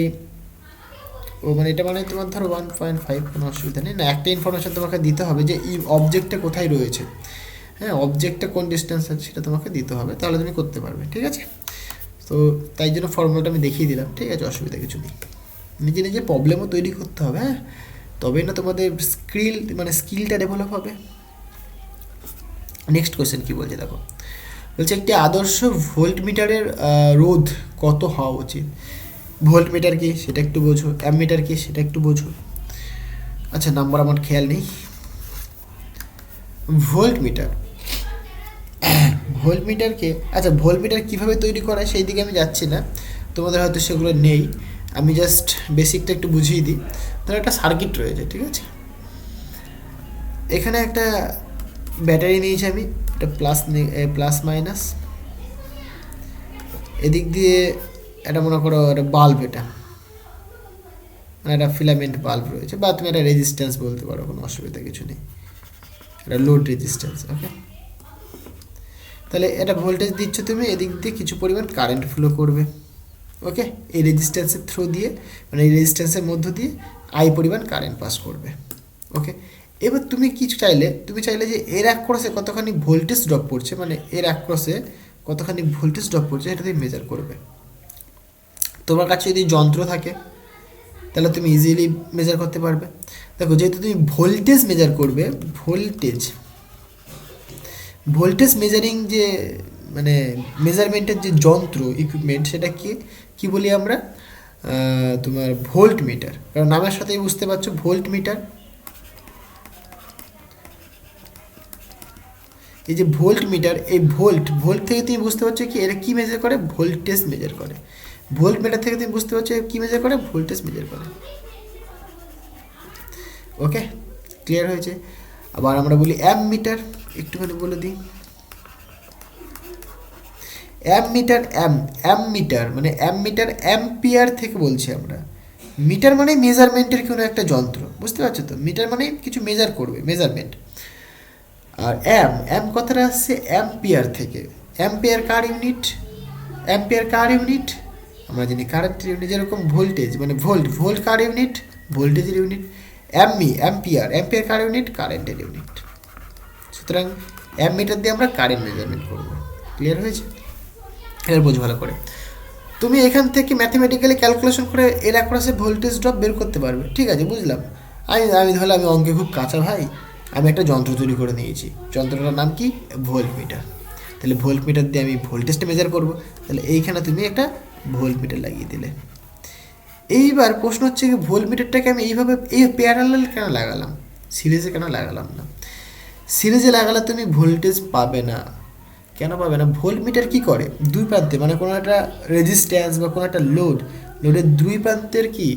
ও, মানে এটা মানে তোমার ধরো 1.5, কোনো অসুবিধা নেই। না, একটা ইনফরমেশান তোমাকে দিতে হবে যে এই অবজেক্টটা কোথায় রয়েছে, হ্যাঁ, অবজেক্টটা কোন ডিস্টেন্স আছে সেটা তোমাকে দিতে হবে, তাহলে তুমি করতে পারবে, ঠিক আছে? তো তাই জন্য ফর্মুলাটা আমি দেখিয়ে দিলাম, ঠিক আছে, অসুবিধা কিছু নেই। নিজে নিজে প্রবলেমও তৈরি করতে হবে, হ্যাঁ, তবেই না তোমাদের স্কিলটা ডেভেলপ হবে। নেক্সট কোয়েশ্চেন কী বলছে দেখো, বলছে একটি আদর্শ ভোল্টমিটারের রোধ কত হওয়া উচিত। ভোল্টমিটার কি সেটা একটু বোঝো, অ্যামমিটার কি সেটা একটু বোঝো। আচ্ছা, নাম্বার আমার খেয়াল নেই। ভোল্টমিটারকে আচ্ছা, ভোল্টমিটার কীভাবে তৈরি করা হয় সেই দিকে আমি যাচ্ছি না, তোমাদের হয়তো সেগুলো নেই, আমি জাস্ট বেসিকটা একটু বুঝিয়ে দিই। ধরো একটা সার্কিট রয়েছে, ঠিক আছে, এখানে একটা ব্যাটারি নিয়েছি আমি, এটা প্লাস মাইনাস, এদিক দিয়ে এটা মনে করো একটা বাল্ব, এটা মানে একটা ফিলামেন্ট বাল্ব রয়েছে, বা তুমি একটা রেজিস্ট্যান্স বলতে পারো, কোনো অসুবিধা কিছু নেই, এটা লোড রেজিস্ট্যান্স। ওকে, তাহলে এটা ভোল্টেজ দিচ্ছ তুমি, এদিক দিয়ে কিছু পরিমাণ কারেন্ট ফ্লো করবে। ওকে, এই রেজিস্ট্যান্সের থ্রু দিয়ে মানে এই রেজিস্ট্যান্সের মধ্য দিয়ে আই পরিমাণ কারেন্ট পাস করবে। ওকে, এবার তুমি চাইলে যে এর অ্যাক্রসে কতখানি ভোল্টেজ ড্রপ পড়ছে, মানে এর অ্যাক্রসে কতখানি ভোল্টেজ ড্রপ পড়ছে এটা তুমি মেজার করবে। তোমার কাছে যদি যন্ত্র থাকে তাহলে তুমি ইজিলি মেজার করতে পারবে। দেখো, যেহেতু তুমি ভোল্টেজ মেজার করবে, ভোল্টেজ মেজারিং যে মানে মেজারমেন্টের যে যন্ত্র ইকুইপমেন্ট, সেটা কি বলি আমরা, তোমার ভোল্ট মিটার। কারণ নামের সাথেই বুঝতে পারছো ভোল্ট মিটার। এই যে ভোল্ট মিটার, এই ভোল্ট থেকে তুমি বুঝতে পারছো কি এরা কি মেজার করে, ভোল্টেজ মেজার করে। ভোল্ট মিটার থেকে তুমি বুঝতে পারছো কি মেজার করে, ভোল্টেজ মেজার করে। ওকে, ক্লিয়ার হয়েছে? আবার আমরা বলি অ্যাম মিটার, একটুখানি বলে দিই। অ্যাম মিটার মানে অ্যাম্পিয়ার থেকে বলছি আমরা। মিটার মানে মেজারমেন্টের কোনো একটা যন্ত্র, বুঝতে পারছো তো? মিটার মানে কিছু মেজার করবে, মেজারমেন্ট। আর অ্যাম কথাটা আসছে অ্যাম্পিয়ার থেকে। অ্যাম্পিয়ার কার ইউনিট আমরা জানি, কারেন্টের ইউনিট। যেরকম ভোল্টেজ মানে ভোল্ট কার ইউনিট, ভোল্টেজের ইউনিট। অ্যাম্পিয়ার কার ইউনিট, কারেন্টের ইউনিট। সুতরাং অ্যামমিটার দিয়ে আমরা কারেন্ট মেজারমেন্ট করব। ক্লিয়ার হয়েছে? এবার বোঝো ভালো করে। তুমি এখান থেকে ম্যাথমেটিক্যালি ক্যালকুলেশন করে এর অ্যাক্রসে ভোল্টেজ ড্রপ বের করতে পারবে, ঠিক আছে, বুঝলাম। আমি ধরলে আমি অঙ্কে খুব কাঁচা ভাই, আমি একটা যন্ত্র তৈরি করে নিয়েছি, যন্ত্রটার নাম কি, ভোল্টমিটার। তাহলে ভোল্টমিটার দিয়ে আমি ভোল্টেজটা মেজার করব, তাহলে এইখানে তুমি একটা ভোল্টমিটার লাগিয়ে দিলে। এইবার প্রশ্ন হচ্ছে কি, ভোল্টমিটারটাকে আমি এই প্যারালাল কেন লাগালাম, সিরিজে কেন লাগালাম না? সিরিজে লাগালে তুমি ভোল্টেজ পাবে না। কেন পাবে না? ভোল্টমিটার কি করে, দুই প্রান্তে মানে কোনো একটা রেজিস্ট্যান্স বা কোনো একটা লোডের দুই প্রান্তের কি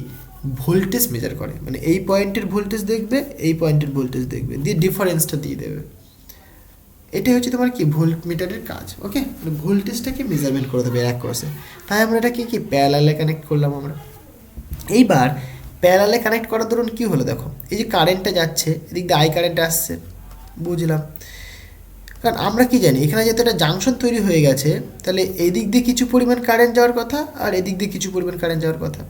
ভোল্টেজ মেজার করে। মানে এই পয়েন্টের ভোল্টেজ দেখবে, এই পয়েন্টের ভোল্টেজ দেখবে, দিয়ে ডিফারেন্সটা দিয়ে দেবে। এটাই হচ্ছে তোমার কি ভোল্টমিটারের কাজ। ওকে, মানে ভোল্টেজটাকে মেজারমেন্ট করে দেবে এক ক্রসে। তাই আমরা এটা কি প্যারালালে কানেক্ট করলাম আমরা। এইবার প্যারালালে কানেক্ট করার দরুন কী হলো দেখো, এই যে কারেন্টটা যাচ্ছে, এদিক দিয়ে আই কারেন্ট আসছে, বুঝলাম। কারণ আমরা কি জানি, এখানে যেহেতু একটা জাংশন তৈরি হয়ে গেছে, তাহলে এদিক দিয়ে কিছু পরিমাণ কারেন্ট যাওয়ার কথা, আর এদিক দিয়ে কিছু পরিমাণ কারেন্ট যাওয়ার কথা।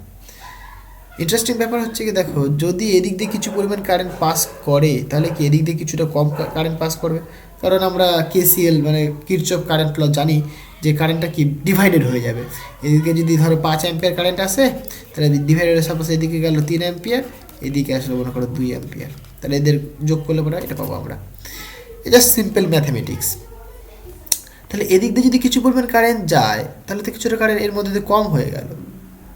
ইন্টারেস্টিং ব্যাপার হচ্ছে কি দেখো, যদি এদিক দিয়ে কিছু পরিমাণ কারেন্ট পাস করে, তাহলে কি এদিক দিয়ে কিছুটা কম কারেন্ট পাস করবে। কারণ আমরা কেসিএল মানে কিরচফ কারেন্ট ল জানি যে কারেন্টটা কি ডিভাইডেড হয়ে যাবে। এদিকে যদি ধরো 5 অ্যাম্পিয়ার কারেন্ট আসে, তাহলে ডিভাইডেড সাপোজ এদিকে গেল 3 অ্যাম্পিয়ার, এদিকে আসলে মনে করো 2 অ্যাম্পিয়ার, তাহলে এদের যোগ করলে পরে এটা পাবো আমরা। এটা সিম্পল ম্যাথামেটিক্স। তাহলে এদিক দিয়ে যদি কিছু পরিমাণ কারেন্ট যায়, তাহলে তো কিছুটা কারেন্ট এর মধ্যে দিয়ে কম হয়ে গেল,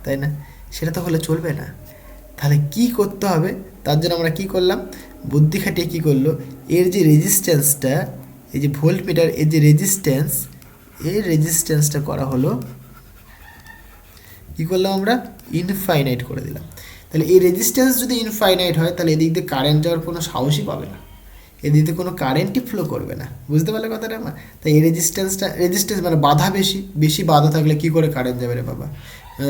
তাই না? সেটা তো হলে চলবে না। তাহলে কি করতে হবে, তার জন্য আমরা কি করলাম, বুদ্ধি খাটিয়ে কী করলো, এর যে রেজিস্ট্যান্সটা, এই যে ভোল্টমিটার এর যে রেজিস্ট্যান্স, এই রেজিস্ট্যান্সটা করা হলো, কী করলাম আমরা, ইনফাইনাইট করে দিলাম। তাহলে এই রেজিস্ট্যান্স যদি ইনফাইনাইট হয় তাহলে এদিক দিয়ে কারেন্ট যাওয়ার কোনো সাহসই পাবে না, এদিক দিয়ে কোনো কারেন্টই ফ্লো করবে না। বুঝতে পারলে কথাটা আমার? তাই এই রেজিস্ট্যান্স মানে বাধা বেশি বাধা থাকলে কী করে কারেন্ট যাবে রে বাবা?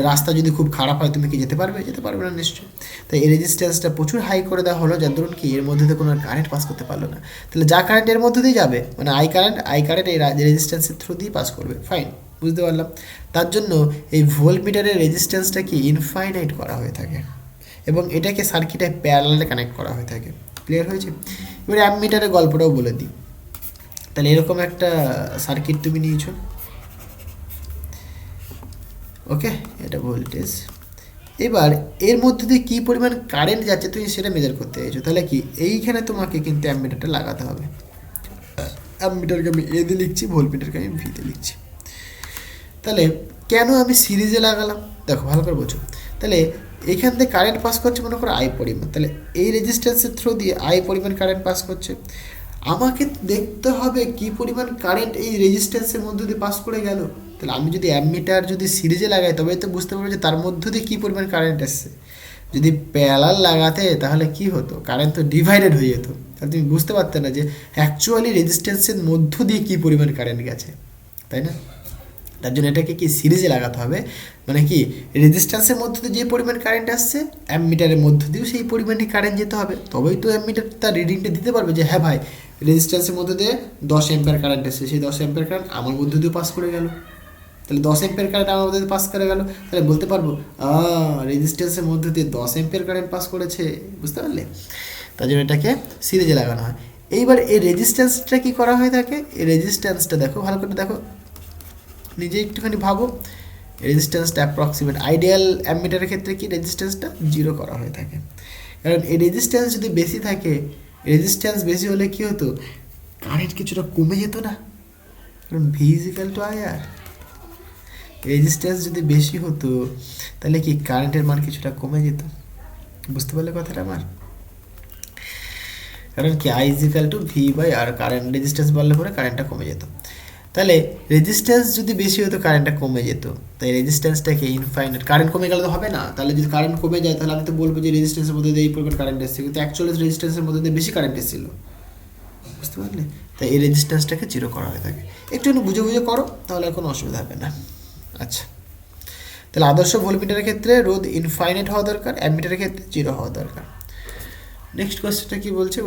রাস্তা যদি খুব খারাপ হয় তুমি কি যেতে পারবে না নিশ্চয়ই। তাই এই রেজিস্ট্যান্সটা প্রচুর হাই করে দেওয়া হলো, যার ধরুন কি এর মধ্যে দিয়ে কোনো কারেন্ট পাস করতে পারলো না। তাহলে যা কারেন্ট এর মধ্যে দিয়ে যাবে, মানে আই কারেন্ট এই রেজিস্ট্যান্সের থ্রু দিয়ে পাস করবে। ফাইন, বুঝতে পারলাম। তার জন্য এই ভোল্টমিটারের রেজিস্ট্যান্সটা কি ইনফাইনাইট করা হয়ে থাকে এবং এটাকে সার্কিটে প্যারালালে কানেক্ট করা হয়ে থাকে। ক্লিয়ার হয়েছে? এবার অ্যামমিটারের গল্পটাও বলে দিই। তাহলে এরকম একটা সার্কিট তুমি নিয়েছো, ওকে, এটা ভোল্টেজ। এবার এর মধ্যে দিয়ে কী পরিমাণ কারেন্ট যাচ্ছে তুমি সেটা মেজার করতে চাইছো। তাহলে কি এইখানে তোমাকে কিন্তু অ্যামমিটারটা লাগাতে হবে। অ্যামমিটারকে আমি এ দিয়ে লিখছি, ভোল্টমিটারকে আমি ভিতে লিখছি। তাহলে কেন আমি সিরিজে লাগালাম দেখো ভালো করে বোঝো। তাহলে এইখান থেকে কারেন্ট পাস করছে মনে করো আই পরিমাণ, তাহলে এই রেজিস্ট্যান্সের থ্রু দিয়ে আই পরিমাণ কারেন্ট পাস করছে। আমাকে দেখতে হবে কি পরিমাণ কারেন্ট এই রেজিস্ট্যান্সের মধ্যে দিয়ে পাস করে গেল। তাহলে আমি যদি অ্যামমিটার যদি সিরিজে লাগাই তবে তো বুঝতে পারবো যে তার মধ্য দিয়ে কী পরিমাণ কারেন্ট এসছে। যদি প্যারালাল লাগাতে তাহলে কি হতো, কারেন্ট তো ডিভাইডেড হয়ে যেত, তাহলে তুমি বুঝতে পারতে না যে অ্যাকচুয়ালি রেজিস্ট্যান্সের মধ্য দিয়ে কী পরিমাণ কারেন্ট গেছে, তাই না? তার জন্য এটাকে কি সিরিজে লাগাতে হবে, মানে কি রেজিস্ট্যান্সের মধ্যে দিয়ে যে পরিমাণ কারেন্ট আসছে অ্যামমিটারের মধ্য দিয়েও সেই পরিমাণই কারেন্ট যেতে হবে, তবেই তো অ্যামমিটার তার রিডিংটা দিতে পারবে যে হ্যাঁ ভাই রেজিস্ট্যান্সের মধ্যে দিয়ে 10 অ্যাম্পিয়ার কারেন্ট আসছে, সেই 10 অ্যাম্পিয়ার কারেন্ট আমার মধ্য দিয়ে পাস করে গেল। তাহলে 10 অ্যাম্পিয়ার কারেন্ট আমার মধ্যে পাস করে গেল, তাহলে বলতে পারবো রেজিস্ট্যান্সের মধ্যে দিয়ে 10 অ্যাম্পিয়ার কারেন্ট পাস করেছে। বুঝতে পারলে? তার জন্য এটাকে সিরিজে লাগানো হয়। এইবার এই রেজিস্ট্যান্সটা কী করা হয়ে থাকে, এই রেজিস্ট্যান্সটা দেখো ভালো করে দেখো, নিজে একটুখানি ভাবো। রেজিস্ট্যান্সটা অ্যাপ্রক্সিমেট আইডিয়াল অ্যামমিটারের ক্ষেত্রে কি রেজিস্ট্যান্সটা 0 করা হয়ে থাকে, কারণ এই রেজিস্ট্যান্স যদি বেশি থাকে, রেজিস্ট্যান্স বেশি হলে কী হতো, কারেন্ট কিছুটা কমে যেত না, কারণ v is equal to I R. Resistance যদি বেশি হতো তাহলে কি কারেন্টের মান কিছুটা কমে যেত। বুঝতে পারলে কথাটা আমার? কারণ কি I is equal to v by R, current resistance বাড়লে পরে কারেন্টটা কমে যেত। তাহলে রেজিস্ট্যান্স যদি বেশি হতো কারেন্টটা কমে যেত, তাই রেজিস্ট্যান্সটাকে ইনফাইনাইট, কারেন্ট কমে গেলে তো হবে না। তাহলে যদি কারেন্ট কমে যায় তাহলে আমি তো বলবো যে রেজিস্ট্যান্সের মধ্যে দিয়ে এই পরিমাণ কারেন্ট এসেছে, কিন্তু অ্যাকচুয়ালি রেজিস্ট্যান্সের মধ্যে দিয়ে বেশি কারেন্ট এসেছিলো। বুঝতে পারলে? তাই এই রেজিস্ট্যান্সটাকে 0 করা হয়ে থাকে। একটু বুঝে করো তাহলে কোনো অসুবিধা হবে না। আচ্ছা, তাহলে আদর্শ ভোল্টমিটারের ক্ষেত্রে রোধ ইনফাইনাইট হওয়া দরকার, অ্যামমিটারের ক্ষেত্রে 0 হওয়া দরকার। নেক্সট কোয়েশ্চেনটা কি বলছে,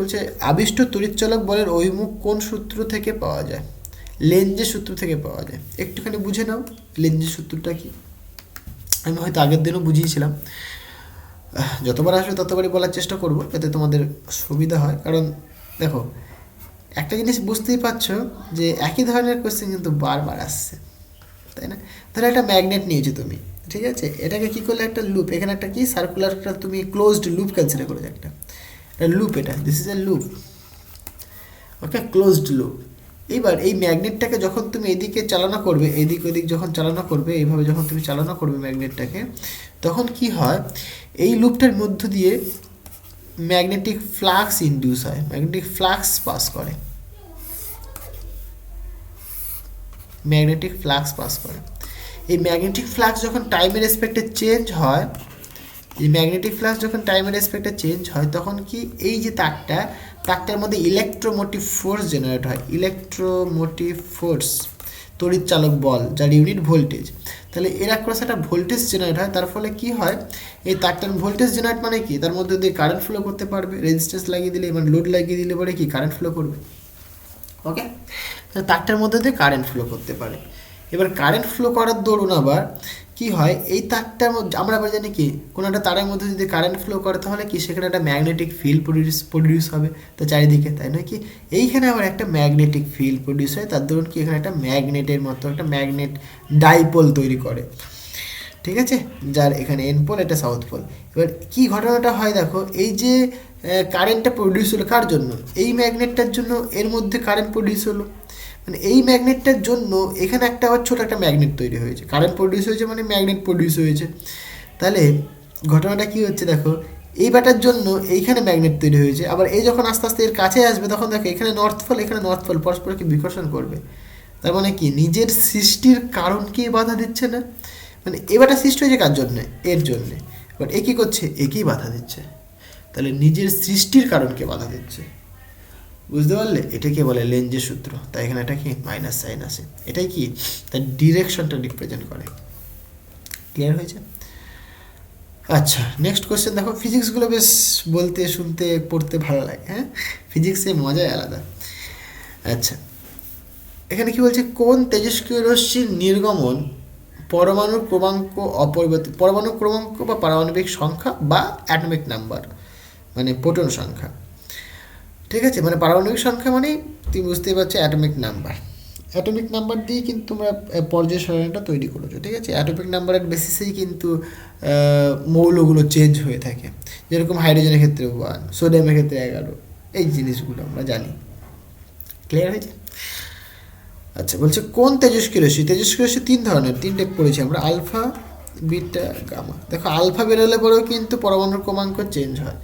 আবিষ্ট তড়িৎচালক বলের অভিমুখ কোন সূত্র থেকে পাওয়া যায়? লেঞ্জের সূত্র থেকে পাওয়া যায়। একটুখানি বুঝে নাও লেঞ্জের সূত্রটা কি। আমি হয়তো আগের দিনও বুঝিয়েছিলাম, যতবার আসবে ততবারই বলার চেষ্টা করব যাতে তোমাদের সুবিধা হয়। কারণ দেখো একটা জিনিস বুঝতেই পারছো যে একই ধরনের কোয়েশ্চেন কিন্তু বারবার আসছে, তাই না? ধরো একটা ম্যাগনেট নিয়েছো তুমি, ঠিক আছে, এটাকে কী করলে একটা লুপ, এখানে একটা কি সার্কুলার একটা তুমি ক্লোজড লুপ কনসিডার করেছো, একটা লুপ, এটা this is a loop, okay, closed loop. এইবার এই ম্যাগনেটটাকে যখন তুমি এদিকে চালনা করবে, এদিক ওদিক যখন চালনা করবে, এইভাবে যখন তুমি চালনা করবে ম্যাগনেটটাকে, তখন কি হয়, এই লুপটার মধ্য দিয়ে ম্যাগনেটিক ফ্লাক্স ইনডিউস হয়, ম্যাগনেটিক ফ্লাক্স পাস করে, ম্যাগনেটিক ফ্লাক্স পাস করে। এই ম্যাগনেটিক ফ্লাক্স যখন টাইমের রেসপেক্টে চেঞ্জ হয়, এই ম্যাগনেটিক ফ্লাক্স যখন টাইমের রেসপেক্টে চেঞ্জ হয়, তখন কি এই যে তারটার মধ্যে ইলেকট্রোমোটিভ ফোর্স জেনারেট হয়, ইলেকট্রোমোটিভ ফোর্স, তড়িৎচালক বল, যার ইউনিট ভোল্টেজ। তাহলে এর অ্যাক্রস একটা ভোল্টেজ জেনারেট হয়, তার ফলে কি হয়, এই তারটার ভোল্টেজ জেনারেট মানে কি, তার মধ্যে দিয়ে কারেন্ট ফ্লো করতে পারবে, রেজিস্ট্যান্স লাগিয়ে দিলে, মানে লোড লাগিয়ে দিলে পরে কি কারেন্ট ফ্লো করবে, ওকে। তারটার মধ্যে দিয়ে কারেন্ট ফ্লো করতে পারে। এবার কারেন্ট ফ্লো করার দরুন আবার কি হয়, এই তারটার মধ্যে আমরা আবার জানি কি কোনো একটা তারের মধ্যে যদি কারেন্ট ফ্লো করে তাহলে কি সেখানে একটা ম্যাগনেটিক ফিল্ড প্রডিউস হবে তো চারিদিকে, তাই নয় কি? এইখানে আবার একটা ম্যাগনেটিক ফিল্ড প্রডিউস হয়, তার দরুন কি এখানে একটা ম্যাগনেটের মতো একটা ম্যাগনেট ডাইপোল তৈরি করে, ঠিক আছে, যার এখানে এন পোল, এটা সাউথ পোল। এবার কি ঘটনাটা হয় দেখো, এই যে কারেন্টটা প্রডিউস হলো কার জন্য, এই ম্যাগনেটটার জন্য এর মধ্যে কারেন্ট প্রডিউস হলো, মানে এই ম্যাগনেটটার জন্য এখানে একটা আবার ছোটো একটা ম্যাগনেট তৈরি হয়েছে, কারেন্ট প্রডিউস হয়েছে মানে ম্যাগনেট প্রডিউস হয়েছে। তাহলে ঘটনাটা কী হচ্ছে দেখো, এই ব্যাটার জন্য এইখানে ম্যাগনেট তৈরি হয়েছে, আবার এই যখন আস্তে আস্তে এর কাছে আসবে তখন দেখো এখানে নর্থ পোল পরস্পরকে বিকর্ষণ করবে। তার মানে কি নিজের সৃষ্টির কারণকে বাধা দিচ্ছে না, মানে এ ব্যাটা সৃষ্টি হয়েছে কার জন্যে, এর জন্যে, বাট এ কী করছে, একেই বাধা দিচ্ছে, তাহলে নিজের সৃষ্টির কারণকে বাধা দিচ্ছে। বুঝতে পারলে, এটাকে বলে লেঞ্জের সূত্র। তাই এখানে এটা কি মাইনাস সাইন আছে, এটাই কি তার ডিরেকশনটা রিপ্রেজেন্ট করে। ক্লিয়ার হয়েছে? আচ্ছা, নেক্সট কোয়েশ্চেন দেখো। ফিজিক্সগুলো বেশ বলতে শুনতে পড়তে ভালো লাগে, হ্যাঁ, ফিজিক্সের মজাই আলাদা। আচ্ছা, এখানে কি বলছে, কোন তেজস্ক্রিয় রশ্মির নির্গমন পরমাণুর ক্রমাঙ্ক অপরিবর্তিত, পরমাণুর ক্রমাঙ্ক বা পারমাণবিক সংখ্যা বা অ্যাটমিক নাম্বার, মানে প্রোটন সংখ্যা, ঠিক আছে, মানে পারমাণবিক সংখ্যা মানে তুমি বুঝতেই পারছো অ্যাটমিক নাম্বার। অ্যাটমিক নাম্বার দিয়ে কিন্তু তোমরা পর্যায় সারণীটা তৈরি করেছো, ঠিক আছে। অ্যাটমিক নাম্বারের বেসিসেই কিন্তু মৌলগুলো চেঞ্জ হয়ে থাকে, যেরকম হাইড্রোজেনের ক্ষেত্রে 1, সোডিয়ামের ক্ষেত্রে 11, এই জিনিসগুলো আমরা জানি। ক্লিয়ার হয়েছে? আচ্ছা, বলছে কোন তেজস্ক্রিয় রশ্মি, তেজস্ক্রিয় রশ্মি 3 ধরনের, 3টে পড়েছি আমরা, আলফা, বিটা, গামা। দেখো আলফা বেরোলে পরেও কিন্তু পরমাণুর ক্রমাঙ্ক চেঞ্জ হয়।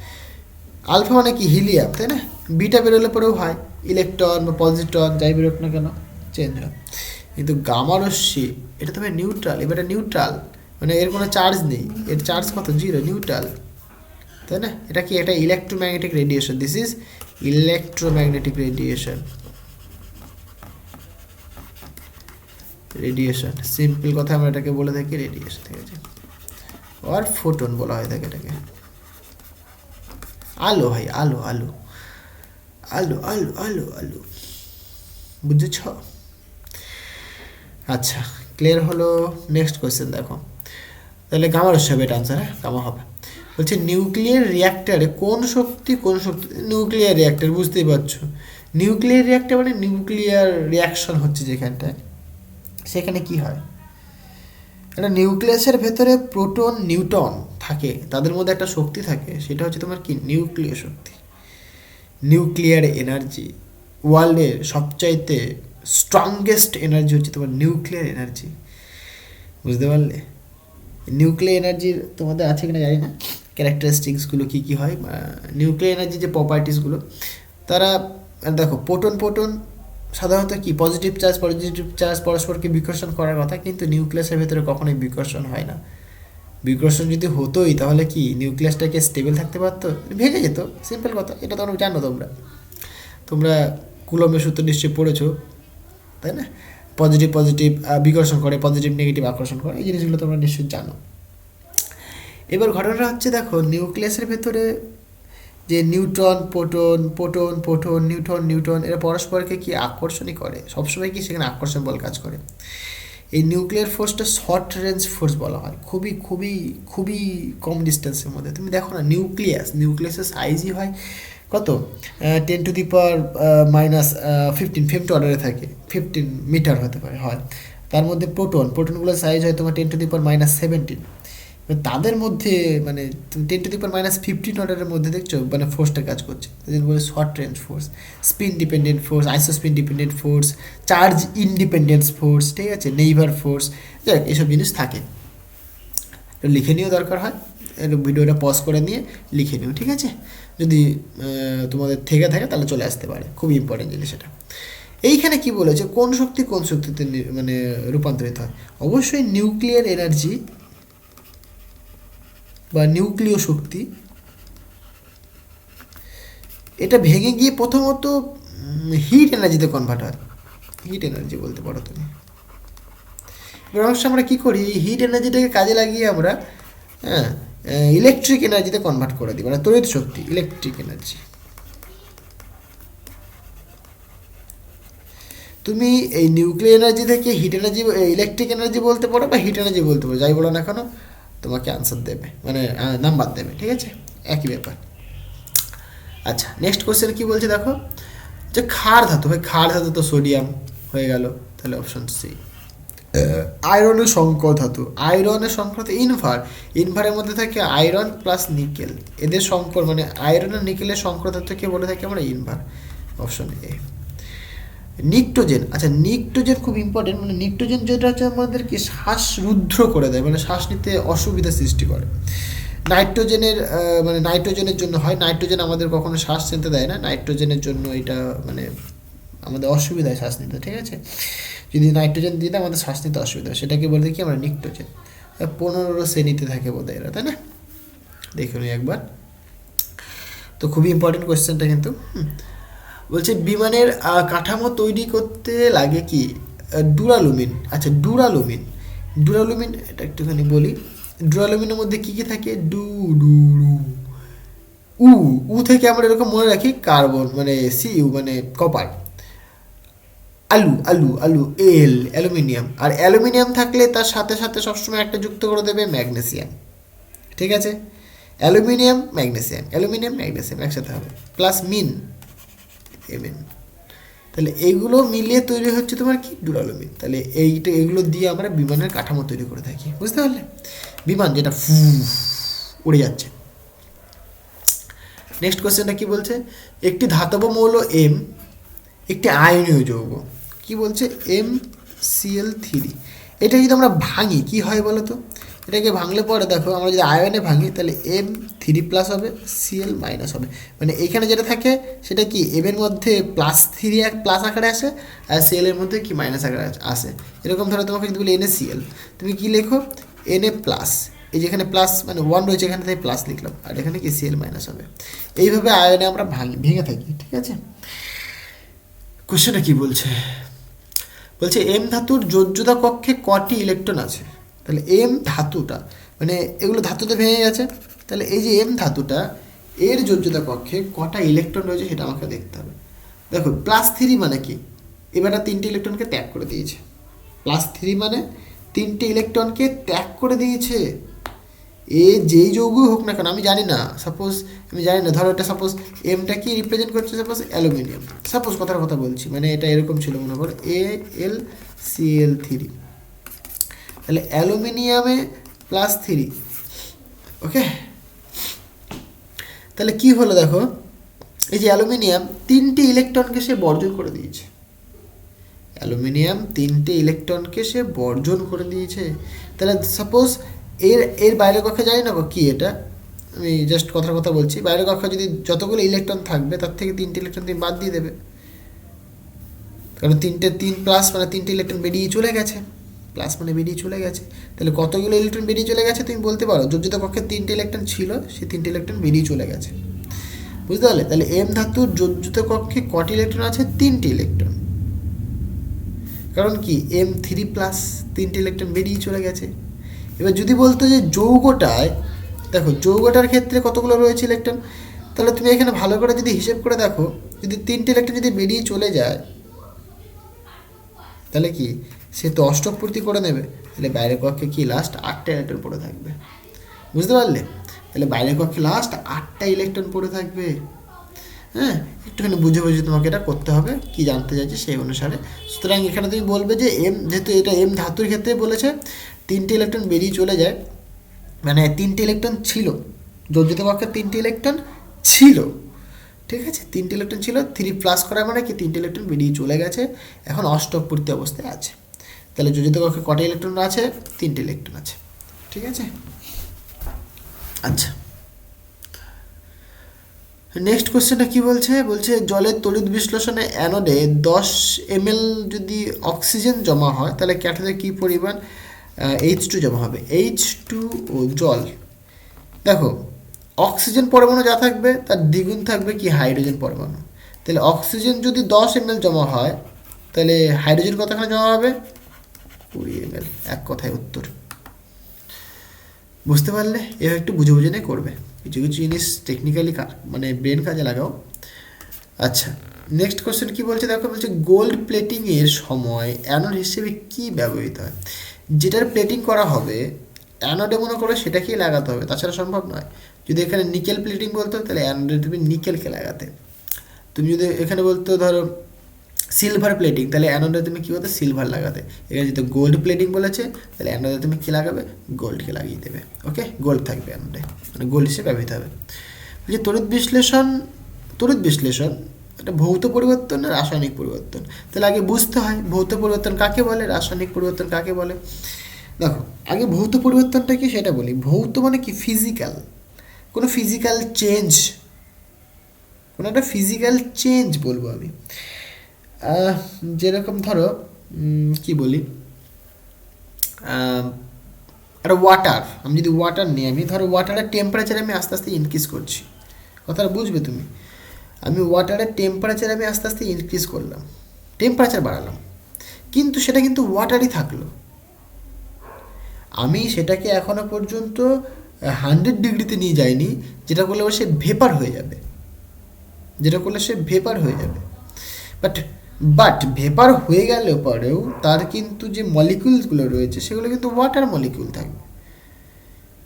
আলফা মানে কি হিলিয়াম, তাই না? বিটা বেরোলে পরেও হয়, ইলেকট্রন বা পজিট্রন যাই বেরোক না কেন চেঞ্জ হয়। কিন্তু গামা রশ্মি এটা তবে নিউট্রাল, এবার নিউট্রাল মানে এর কোনো চার্জ নেই, এর চার্জ কত, 0, নিউট্রাল, তাই না? এটা কি, এটা electromagnetic radiation, this is electromagnetic radiation. Radiation simple কথা আমরা এটাকে বলে থাকি রেডিয়েশন, ঠিক আছে, আর ফোটন বলা হয় থাকে এটাকে। আলো ভাই, আলো আলো আলো আলো আলো আলো, বুঝেছ? আচ্ছা, ক্লিয়ার হলো। নেক্সট কোয়েশ্চেন দেখো, তাহলে গামা রশ্মি হবে এটা আনসার, হ্যাঁ গামা হবে। বলছে নিউক্লিয়ার রিয়াক্টারে কোন শক্তি, নিউক্লিয়ার রিয়াক্টার বুঝতেই পারছো, নিউক্লিয়ার রিয়াক্টার মানে নিউক্লিয়ার রিয়াকশন হচ্ছে যেখানটায়, সেখানে কি হয়, একটা নিউক্লিয়াসের ভেতরে প্রোটন নিউট্রন থাকে, তাদের মধ্যে একটা শক্তি থাকে, সেটা হচ্ছে তোমার কি নিউক্লিয় শক্তি। নিউক্লিয়ার এনার্জি, ওয়ার্ল্ডের সবচাইতে স্ট্রংগেস্ট এনার্জি হচ্ছে তোমার নিউক্লিয়ার এনার্জি। বুঝতে পারলে? নিউক্লিয়ার এনার্জির তোমাদের আছে কিনা জানি না, ক্যারেক্টারিস্টিক্সগুলো কী কী হয়, নিউক্লিয়ার এনার্জির যে প্রপার্টিসগুলো, তারা দেখো প্রোটন সাধারণত কি পজিটিভ চার্জ পরস্পরকে বিকর্ষণ করার কথা, কিন্তু নিউক্লিয়াসের ভেতরে কখনোই বিকর্ষণ হয় না। বিকর্ষণ যদি হতোই তাহলে কি নিউক্লিয়াসটাকে স্টেবল থাকতে পারতো, ভেঙে যেত, সিম্পল কথা, এটা তোমরা জানো। তোমরা কুলম্বের সূত্র নিশ্চয়ই পড়েছো, তাই না? পজিটিভ বিকর্ষণ করে, পজিটিভ নেগেটিভ আকর্ষণ করে, এই জিনিসগুলো তোমরা নিশ্চয়ই জানো। এবার ঘটনাটা হচ্ছে দেখো, নিউক্লিয়াসের ভেতরে যে নিউট্রন প্রোটন নিউট্রন এরা পরস্পরকে কি আকর্ষণই করে, সবসময় কি সেখানে আকর্ষণ বল কাজ করে। এই নিউক্লিয়ার ফোর্সটা শর্ট রেঞ্জ ফোর্স বলা হয়, খুবই খুবই খুবই কম ডিস্টেন্সের মধ্যে। তুমি দেখো না নিউক্লিয়াসের সাইজই হয় কত, 10⁻⁻15 ফিফথ অর্ডারে থাকে, 15 মিটার হতে পারে হয়। তার মধ্যে প্রোটনগুলোর সাইজ হয় তোমার 10⁻⁻17। তাদের মধ্যে মানে 10⁻⁻15 অর্ডারের মধ্যে দেখছো মানে ফোর্সটা কাজ করছে, তাদের বলে short range force, spin dependent force, isospin dependent force, charge independence force, ঠিক আছে, নেইভার ফোর্স, যাই এসব জিনিস থাকে। লিখে নিয়েও দরকার হয়, ভিডিওটা পজ করে নিয়ে লিখে নিও, ঠিক আছে, যদি তোমাদের থেকে থাকে তাহলে চলে আসতে পারে, খুবই ইম্পর্টেন্ট জিনিস এটা। এইখানে কি বলেছে, কোন শক্তিতে মানে রূপান্তরিত হয়, অবশ্যই নিউক্লিয়ার এনার্জি বা নিউক্লিয় শক্তি, এটা ভেঙে গিয়ে প্রথমত হিট এনার্জিতে কনভার্ট হয়, হিট এনার্জি বলতে পারো তুমি। এবার অবশ্য আমরা কী করি, এই হিট এনার্জিটাকে কাজে লাগিয়ে আমরা ইলেকট্রিক এনার্জিতে কনভার্ট করে দিই, মানে তড়িৎ শক্তি, ইলেকট্রিক এনার্জি। তুমি এই নিউক্লিয়ার এনার্জি থেকে হিট এনার্জি, ইলেকট্রিক এনার্জি বলতে পারো বা হিট এনার্জি বলতে পারো, যাই বলো না কেন তোমাকে আনসার দেবে, মানে নাম্বার দেবে, ঠিক আছে, একই ব্যাপার। আচ্ছা, নেক্সট কোশ্চেন কি বলছে দেখো, যে ক্ষার ধাতু, ভাই ক্ষার ধাতু তো সোডিয়াম হয়ে গেল, তাহলে অপশন সি। আয়রনের সংকর ধাতু, আয়রনের সংকর ইনভারের মধ্যে থাকে আয়রন প্লাস নিকেল, এদের সংকর মানে আয়রন আর নিকেলের সংকর ধাতুকে বলে থাকি আমরা ইনভার, অপশন এ। নিকটোজেন, আচ্ছা নিকটোজেন খুব ইম্পর্টেন্ট, মানে নিকটোজেন যেটা হচ্ছে আমাদেরকে শ্বাসরুদ্ধ করে দেয়, মানে শ্বাস নিতে অসুবিধা সৃষ্টি করে। নাইট্রোজেনের মানে নাইট্রোজেনের জন্য হয়, নাইট্রোজেন আমাদের কখনো শ্বাস নিতে দেয় না, নাইট্রোজেনের জন্য এটা মানে আমাদের অসুবিধায় শ্বাস নিতে, ঠিক আছে। যদি নাইট্রোজেন দিতে আমাদের শ্বাস নিতে অসুবিধা হয়, সেটাকে বলতে কি আমরা নিক্টোজেন। 15 শ্রেণীতে থাকে বোধহয় এরা, তাই না? দেখুন একবার, তো খুবই ইম্পর্টেন্ট কোয়েশ্চেনটা কিন্তু। বলছে বিমানের কাঠামো তৈরি করতে লাগে কি ডুরালুমিন। আচ্ছা ডুরালুমিন, ডুরালুমিন এটা একটুখানি বলি। ডুরালুমিনের মধ্যে কি কি থাকে? ডু ডু ডু উ, উ থেকে আমরা এরকম মনে রাখি কার্বন মানে সিইউ মানে কপার। আলু আলু আলু এল অ্যালুমিনিয়াম, আর অ্যালুমিনিয়াম থাকলে তার সাথে সাথে সবসময় একটা যুক্ত করে দেবে ম্যাগনেসিয়াম, ঠিক আছে। অ্যালুমিনিয়াম ম্যাগনেসিয়াম, অ্যালুমিনিয়াম ম্যাগনেসিয়াম একসাথে হবে, প্লাস মিন এমএন। তাহলে এইগুলো মিলিয়ে তৈরি হচ্ছে তোমার কি ডুরালুমিন। তাহলে এইগুলো দিয়ে আমরা বিমানের কাঠামো তৈরি করে থাকি, বুঝতে পারলে? বিমান যেটা ফু উড়ে যাচ্ছে। নেক্সট কোয়েশ্চেনটা কি বলছে? একটি ধাতব মৌল এম একটি আয়নীয় যৌগ, কি বলছে? MCl3। এটা যদি আমরা ভাঙি কি হয় বলো তো? এটাকে ভাঙলে পরে দেখো আমরা যদি আয়নে ভাঙি তাহলে M3+ হবে, Cl- হবে। মানে এইখানে যেটা থাকে সেটা কি এম এর মধ্যে +3 প্লাস আকারে আসে, আর Cl এর মধ্যে কি মাইনাস আকারে আসে। এরকম ধরো তোমাকে যদি বলি NaCl, তুমি কি লেখো? Na+, এই যেখানে প্লাস মানে 1 রয়েছে এখানে তাই প্লাস লিখলাম, আর এখানে কি Cl- হবে। এইভাবে আয়নে আমরা ভেঙে থাকি, ঠিক আছে। কোশ্চেনটা কি বলছে? বলছে এম ধাতুর যোজ্যতা কক্ষে কটি ইলেকট্রন আছে। তাহলে এম ধাতুটা মানে এগুলো ধাতুতে ভেঙে গেছে, তাহলে এই যে এম ধাতুটা এর যোজ্যতা কক্ষে কটা ইলেকট্রন রয়েছে সেটা আমাকে দেখতে হবে। দেখো +3 মানে কি? এবার 3টে ইলেকট্রনকে ত্যাগ করে দিয়েছে। +3 মানে 3টে ইলেকট্রনকে ত্যাগ করে দিয়েছে। এ যেই যৌগই হোক না কেন, আমি জানি না, সাপোজ আমি জানি না, ধরো এটা সাপোজ এমটা কি রিপ্রেজেন্ট করছে, সাপোজ অ্যালুমিনিয়াম, সাপোজ কথার কথা বলছি, মানে এটা এরকম ছিল মনে করো AlCl3, তাহলে অ্যালুমিনিয়ামে +3, ওকে। তাহলে কি হলো দেখো, এই যে অ্যালুমিনিয়াম 3টে ইলেকট্রনকে সে বর্জন করে দিয়েছে, অ্যালুমিনিয়াম 3টে ইলেকট্রনকে সে বর্জন করে দিয়েছে। তাহলে সাপোজ এর বাইরের কক্ষে জানি না কি এটা, আমি জাস্ট কথার কথা বলছি, বাইরের কক্ষে যদি যতগুলো ইলেকট্রন থাকবে তার থেকে 3টে ইলেকট্রন তুমি বাদ দিয়ে দেবে, কারণ 3+ মানে 3টে ইলেকট্রন বেরিয়ে চলে গেছে, প্লাস মানে বেরিয়ে চলে গেছে। তাহলে কতগুলো ইলেকট্রন বেরিয়ে চলে গেছে তুমি বলতে পারো? যোজ্যতা কক্ষে 3টে ইলেকট্রন ছিল, সেই 3টে ইলেকট্রন বেরিয়ে চলে গেছে, বুঝতে পারলে? তাহলে এম ধাতুর যোজ্যতা কক্ষে কটি ইলেকট্রন আছে? 3টে ইলেকট্রন। কারণ কি M3+, 3টে ইলেকট্রন বেরিয়ে চলে গেছে। এবার যদি বলতো যে যৌগটায়, দেখো যৌগটার ক্ষেত্রে কতগুলো রয়েছে ইলেকট্রন, তাহলে তুমি এখানে ভালো করে যদি হিসেব করে দেখো, যদি 3টে ইলেকট্রন যদি বেরিয়ে চলে যায় তাহলে কি সে তো অষ্টক পূর্তি করে নেবে, তাহলে বাইরের কক্ষে কি লাস্ট 8টা ইলেকট্রন পড়ে থাকবে, বুঝতে পারলে? তাহলে বাইরের কক্ষে লাস্ট 8টা ইলেকট্রন পড়ে থাকবে। হ্যাঁ, একটুখানি বুঝে বুঝে তোমাকে এটা করতে হবে, কি জানতে চাইছে সেই অনুসারে। সুতরাং এখানে তুমি বলবে যে এম, যেহেতু এটা এম ধাতুর ক্ষেত্রে বলেছে 3টে ইলেকট্রন বেরিয়ে চলে যায়, মানে 3টে ইলেকট্রন ছিল, যোজ্যতা কক্ষে 3টে ইলেকট্রন ছিল, ঠিক আছে, 3টে ইলেকট্রন ছিল, 3+ করা মানে কি 3টে ইলেকট্রন বেরিয়ে চলে গেছে, এখন অষ্টক পূর্তি অবস্থায় আছে। তাহলে যোজ্যতা কক্ষে কটা ইলেকট্রন আছে? 3টে ইলেকট্রন আছে, ঠিক আছে। আচ্ছা, নেক্সট কোশ্চেনটা কি বলছে? বলছে জলের তড়িৎ বিশ্লেষণে অ্যানোডে 10 ml যদি অক্সিজেন জমা হয় তাহলে ক্যাথোডে কী পরিমাণ H2 জমা হবে? H2O জল। দেখো অক্সিজেন পরমাণু যা থাকবে তার দ্বিগুণ থাকবে কি হাইড্রোজেন পরমাণু। তাহলে অক্সিজেন যদি 10 ml জমা হয় তাহলে হাইড্রোজেন কতখানি জমা হবে? 20 ml। এক কথায় উত্তর, বুঝতে পারলে? এবার একটু বুঝে বুঝে নিয়ে করবে, কিছু কিছু জিনিস টেকনিক্যালি মানে ব্রেন কাজে লাগাও। আচ্ছা, নেক্সট কোশ্চেন কি বলছে দেখো, বলছে গোল্ড প্লেটিংয়ের সময় অ্যানোড হিসেবে কি ব্যবহৃত হয়? যেটার প্লেটিং করা হবে অ্যানোডে মনে করো সেটাকেই লাগাতে হবে, তাছাড়া সম্ভব নয়। যদি এখানে নিকেল প্লেটিং বলতো তাহলে অ্যানোডে তুমি নিকেলকে লাগাতে। তুমি যদি এখানে বলতো ধরো সিলভার প্লেটিং, তাহলে অ্যানোডে তুমি কী বলতো? সিলভার লাগাতে। এখানে যদি গোল্ড প্লেটিং বলেছে তাহলে অ্যানোডে তুমি কী লাগাবে? গোল্ডকে লাগিয়ে দেবে, ওকে, গোল্ড থাকবে অ্যানোডে, মানে গোল্ড হিসেবে ব্যবহৃত হবে। বলছে তড়িৎ বিশ্লেষণ একটা ভৌত পরিবর্তন না রাসায়নিক পরিবর্তন? তাহলে আগে বুঝতে হয় ভৌত পরিবর্তন কাকে বলে, রাসায়নিক পরিবর্তন কাকে বলে। দেখো আগে ভৌত পরিবর্তনটা কি সেটা বলি। ভৌত মানে কি? ফিজিক্যাল, কোনো ফিজিক্যাল চেঞ্জ, কোনো একটা ফিজিক্যাল চেঞ্জ বলবো আমি। যেরকম ধরো কি বলি, একটা ওয়াটার, আমি যদি ওয়াটার নিই, আমি ধরো ওয়াটারের টেম্পারেচার আমি আস্তে আস্তে ইনক্রিজ করছি, কথাটা বুঝবে তুমি। আমি ওয়াটারের টেম্পারেচার আমি আস্তে আস্তে ইনক্রিজ করলাম, টেম্পারেচার বাড়ালাম, কিন্তু সেটা কিন্তু ওয়াটারই থাকলো। আমি সেটাকে এখনো পর্যন্ত 100 ডিগ্রিতে নিয়ে যাইনি, যেটা করলে সে ভেপার হয়ে যাবে, যেটা করলে সে ভেপার হয়ে যাবে। বাট বাট ভেপার হয়ে গেলে পরেও তার কিন্তু যে মলিকিউলসগুলো রয়েছে সেগুলো কিন্তু ওয়াটার মলিকিউল থাকবে,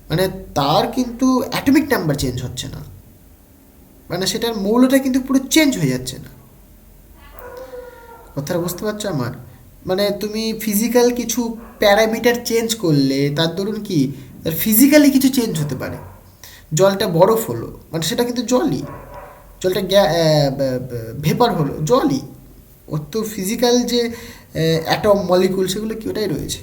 মানে তার কিন্তু অ্যাটমিক নাম্বার চেঞ্জ হচ্ছে না, মানে সেটার মৌলটা কিন্তু পুরো চেঞ্জ হয়ে যাচ্ছে না। কথাটা বুঝতে পারছো আমার? মানে তুমি ফিজিক্যাল কিছু প্যারামিটার চেঞ্জ করলে তার দরুন কি, তার ফিজিক্যালি কিছু চেঞ্জ হতে পারে। জলটা বরফ হলো, মানে সেটা কিন্তু জলই, জলটা ভেপার হলো, জলই। ওর তো ফিজিক্যাল যে অ্যাটম মলিকুল সেগুলো কি ওটাই রয়েছে,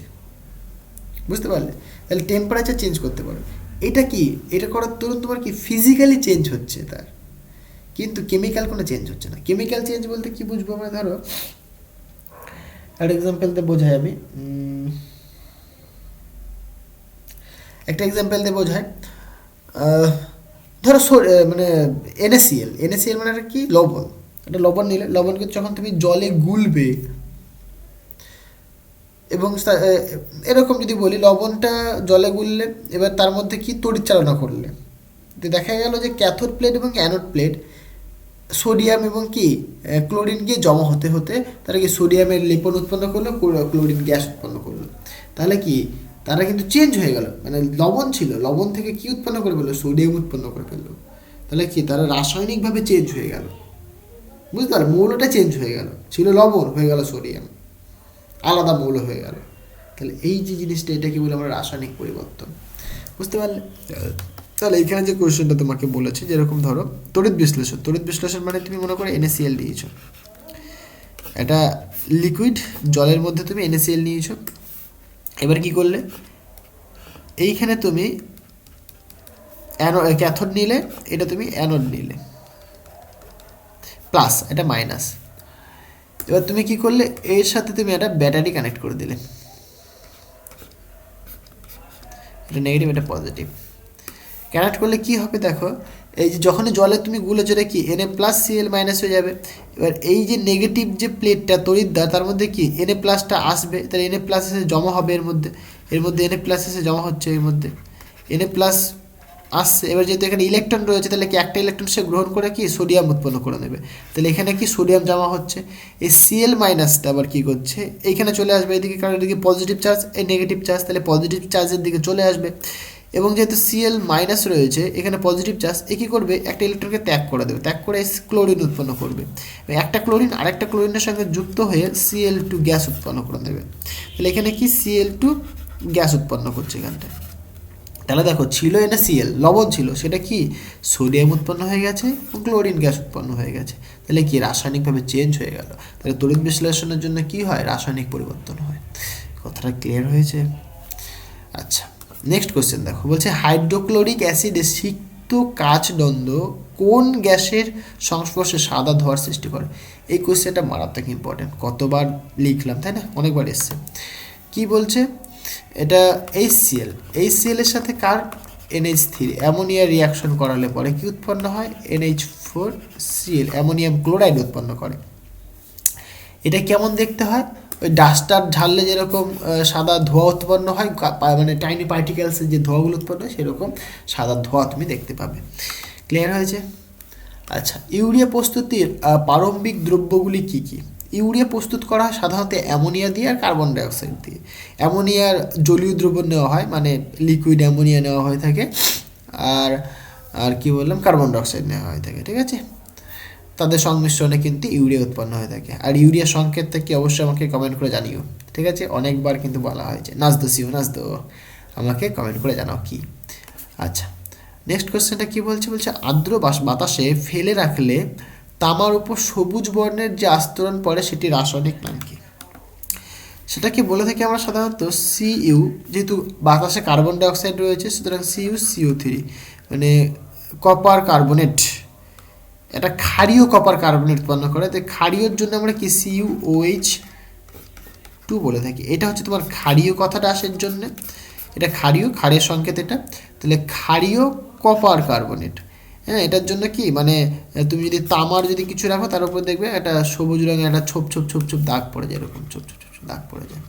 বুঝতে পারলে? তাহলে টেম্পারেচার চেঞ্জ করতে পারো, এটা কি, এটা করার দরুন তোমার কি ফিজিক্যালি চেঞ্জ হচ্ছে তার, কিন্তু কেমিক্যাল কোনো চেঞ্জ হচ্ছে না। কেমিক্যাল চেঞ্জ বলতে কি বুঝবো আমরা, ধরো একটা এক্সাম্পল দিয়ে বোঝাই আমি, একটা এক্সাম্পল দিয়ে বোঝাই। ধরো মানে NaCl মানে একটা কি, লবণ। একটা লবণ নিলে, লবণকে যখন তুমি জলে গুলবে, এবং এরকম যদি বলি, লবণটা জলে গুললে এবার তার মধ্যে কি তড়িৎ চালনা করলে, তো দেখা গেল যে ক্যাথোড প্লেট এবং অ্যানোড প্লেট সোডিয়াম এবং কি ক্লোরিন গিয়ে জমা হতে হতে তারা কি সোডিয়ামের লেপন উৎপন্ন করলো, ক্লোরিন গ্যাস উৎপন্ন করলো। তাহলে কি তারা কিন্তু চেঞ্জ হয়ে গেল, মানে লবণ ছিল, লবণ থেকে কি উৎপন্ন করে ফেললো, সোডিয়াম উৎপন্ন করে ফেললো। তাহলে কি তারা রাসায়নিকভাবে চেঞ্জ হয়ে গেল, বুঝতে পারলে? মৌলটা চেঞ্জ হয়ে গেল, ছিল লবণ হয়ে গেল সোডিয়াম, আলাদা মৌল হয়ে গেল। তাহলে এই যে জিনিসটা, এটা কি বলে আমরা রাসায়নিক পরিবর্তন, বুঝতে পারলে? তাহলে এইখানে যে কোয়েশ্চেনটা তোমাকে বলেছে, যেরকম ধরো তড়িৎ বিশ্লেষণ, তড়িৎ বিশ্লেষণ মানে তুমি মনে করো NaCl নিয়েছো, একটা লিকুইড জলের মধ্যে তুমি NaCl নিয়েছো, এবার কি করলে, এইখানে তুমি ক্যাথোড নিলে, এটা তুমি অ্যানোড নিলে, প্লাস এটা মাইনাস। এবার তুমি কি করলে, এর সাথে তুমি একটা ব্যাটারি কানেক্ট করে দিলে, এটা নেগেটিভ এটা পজিটিভ। কানেক্ট করলে কি হবে দেখো, এই যে যখনই জলে তুমি গুলে, যেটা কি Na+Cl- হয়ে যাবে। এবার এই যে নেগেটিভ যে প্লেটটা তড়িৎদ্বার, তার মধ্যে কি Na+টা আসবে, তাহলে Na+ এসে জমা হবে এর মধ্যে, Na+ এসে জমা হচ্ছে এর মধ্যে, Na+ আসছে। এবার যেহেতু এখানে ইলেকট্রন রয়েছে, তাহলে কি একটা ইলেকট্রন সে গ্রহণ করে কি সোডিয়াম উৎপন্ন করে নেবে, তাহলে এখানে কি সোডিয়াম জমা হচ্ছে। এই Cl- আবার কি করছে, এইখানে চলে আসবে এদিকে, কারণ এদিকে পজিটিভ চার্জ, এই নেগেটিভ চার্জ, তাহলে পজিটিভ চার্জের দিকে চলে আসবে। এবং যেহেতু Cl- রয়েছে এখানে পজিটিভ চার্জ, এ কী করবে, একটা ইলেকট্রনকে ত্যাগ করে দেবে, ত্যাগ করে ক্লোরিন উৎপন্ন করবে। একটা ক্লোরিন আরেকটা ক্লোরিনের সঙ্গে যুক্ত হয়ে Cl2 গ্যাস উৎপন্ন করে দেবে। তাহলে এখানে কি Cl2 গ্যাস উৎপন্ন করছে এখানটায়। তাহলে দেখো, ছিল NaCl, লবণ ছিল, সেটা কি সোডিয়াম উৎপন্ন হয়ে গেছে, ক্লোরিন গ্যাস উৎপন্ন হয়ে গেছে। তাহলে কি রাসায়নিকভাবে চেঞ্জ হয়ে গেল। তাহলে তড়িৎ বিশ্লেষণের জন্য কি হয়, রাসায়নিক পরিবর্তন হয়। কথাটা ক্লিয়ার হয়েছে? আচ্ছা, নেক্সট কোশ্চেন দেখো, বলছে হাইড্রোক্লোরিক অ্যাসিডে সিক্ত কাচদণ্ড কোন গ্যাসের সংস্পর্শে সাদা ধোঁয়ার সৃষ্টি করে? এই কোশ্চেনটা মারাত্মক ইম্পর্টেন্ট, কতবার লিখলাম তাই না, অনেকবার এসছে। কি বলছে, এটা HCl এর সাথে কার NH3 অ্যামোনিয়া রিয়াকশন করালে পরে কি উৎপন্ন হয়, NH4Cl অ্যামোনিয়াম ক্লোরাইড উৎপন্ন করে। এটা কেমন দেখতে হয়, ওই ডাস্টার ঝাড়লে যেরকম সাদা ধোঁয়া উৎপন্ন হয়, মানে টাইনি পার্টিকেলসের যে ধোঁয়াগুলো উৎপন্ন হয়, সেরকম সাদা ধোঁয়া তুমি দেখতে পাবে। ক্লিয়ার হয়েছে? আচ্ছা, ইউরিয়া প্রস্তুতির প্রারম্ভিক দ্রব্যগুলি কী কী? ইউরিয়া প্রস্তুত করা হয় সাধারণত অ্যামোনিয়া দিয়ে আর কার্বন ডাইঅক্সাইড দিয়ে। অ্যামোনিয়ার জলীয় দ্রবণ নেওয়া হয়, মানে লিকুইড অ্যামোনিয়া নেওয়া হয়ে থাকে, আর আর কি বললাম, কার্বন ডাইঅক্সাইড নেওয়া হয়ে থাকে, ঠিক আছে? তাদের সংমিশ্রণে কিন্তু ইউরিয়া উৎপন্ন হয়ে থাকে। আর ইউরিয়া সংকেতটা কি অবশ্যই আমাকে কমেন্ট করে জানিও, ঠিক আছে? অনেকবার কিন্তু বলা হয়েছে, নাচ দো, আমাকে কমেন্ট করে জানাও কি। আচ্ছা, নেক্সট কোশ্চেনটা কি বলছে, আর্দ্র বাতাসে ফেলে রাখলে তামার উপর সবুজ বর্ণের যে আস্তরণ পড়ে সেটি রাসায়নিক নাম কি? সেটাকে বলে থাকি আমরা সাধারণত Cu, যেহেতু বাতাসে কার্বন ডাইঅক্সাইড রয়েছে, সুতরাং CuCO3, মানে কপার কার্বনেট, এটা ক্ষারীয় কপার কার্বনেট উৎপন্ন করে। তো ক্ষারীয়র জন্য আমরা কি CuOH2 বলে থাকি। এটা হচ্ছে তোমার ক্ষারীয় কথাটা আসার জন্য, এটা ক্ষারীয়, ক্ষারের সংকেত এটা। তাহলে ক্ষারীয় কপার কার্বনেট, হ্যাঁ, এটার জন্য কি মানে তুমি যদি তামার যদি কিছু রাখো তার উপর দেখবে একটা সবুজ রঙের একটা ছোপ ছোপ ছোপ ছোপ দাগ পড়ে যায়, এরকম ছোপ ছোপ ছোপ দাগ পড়ে যায়।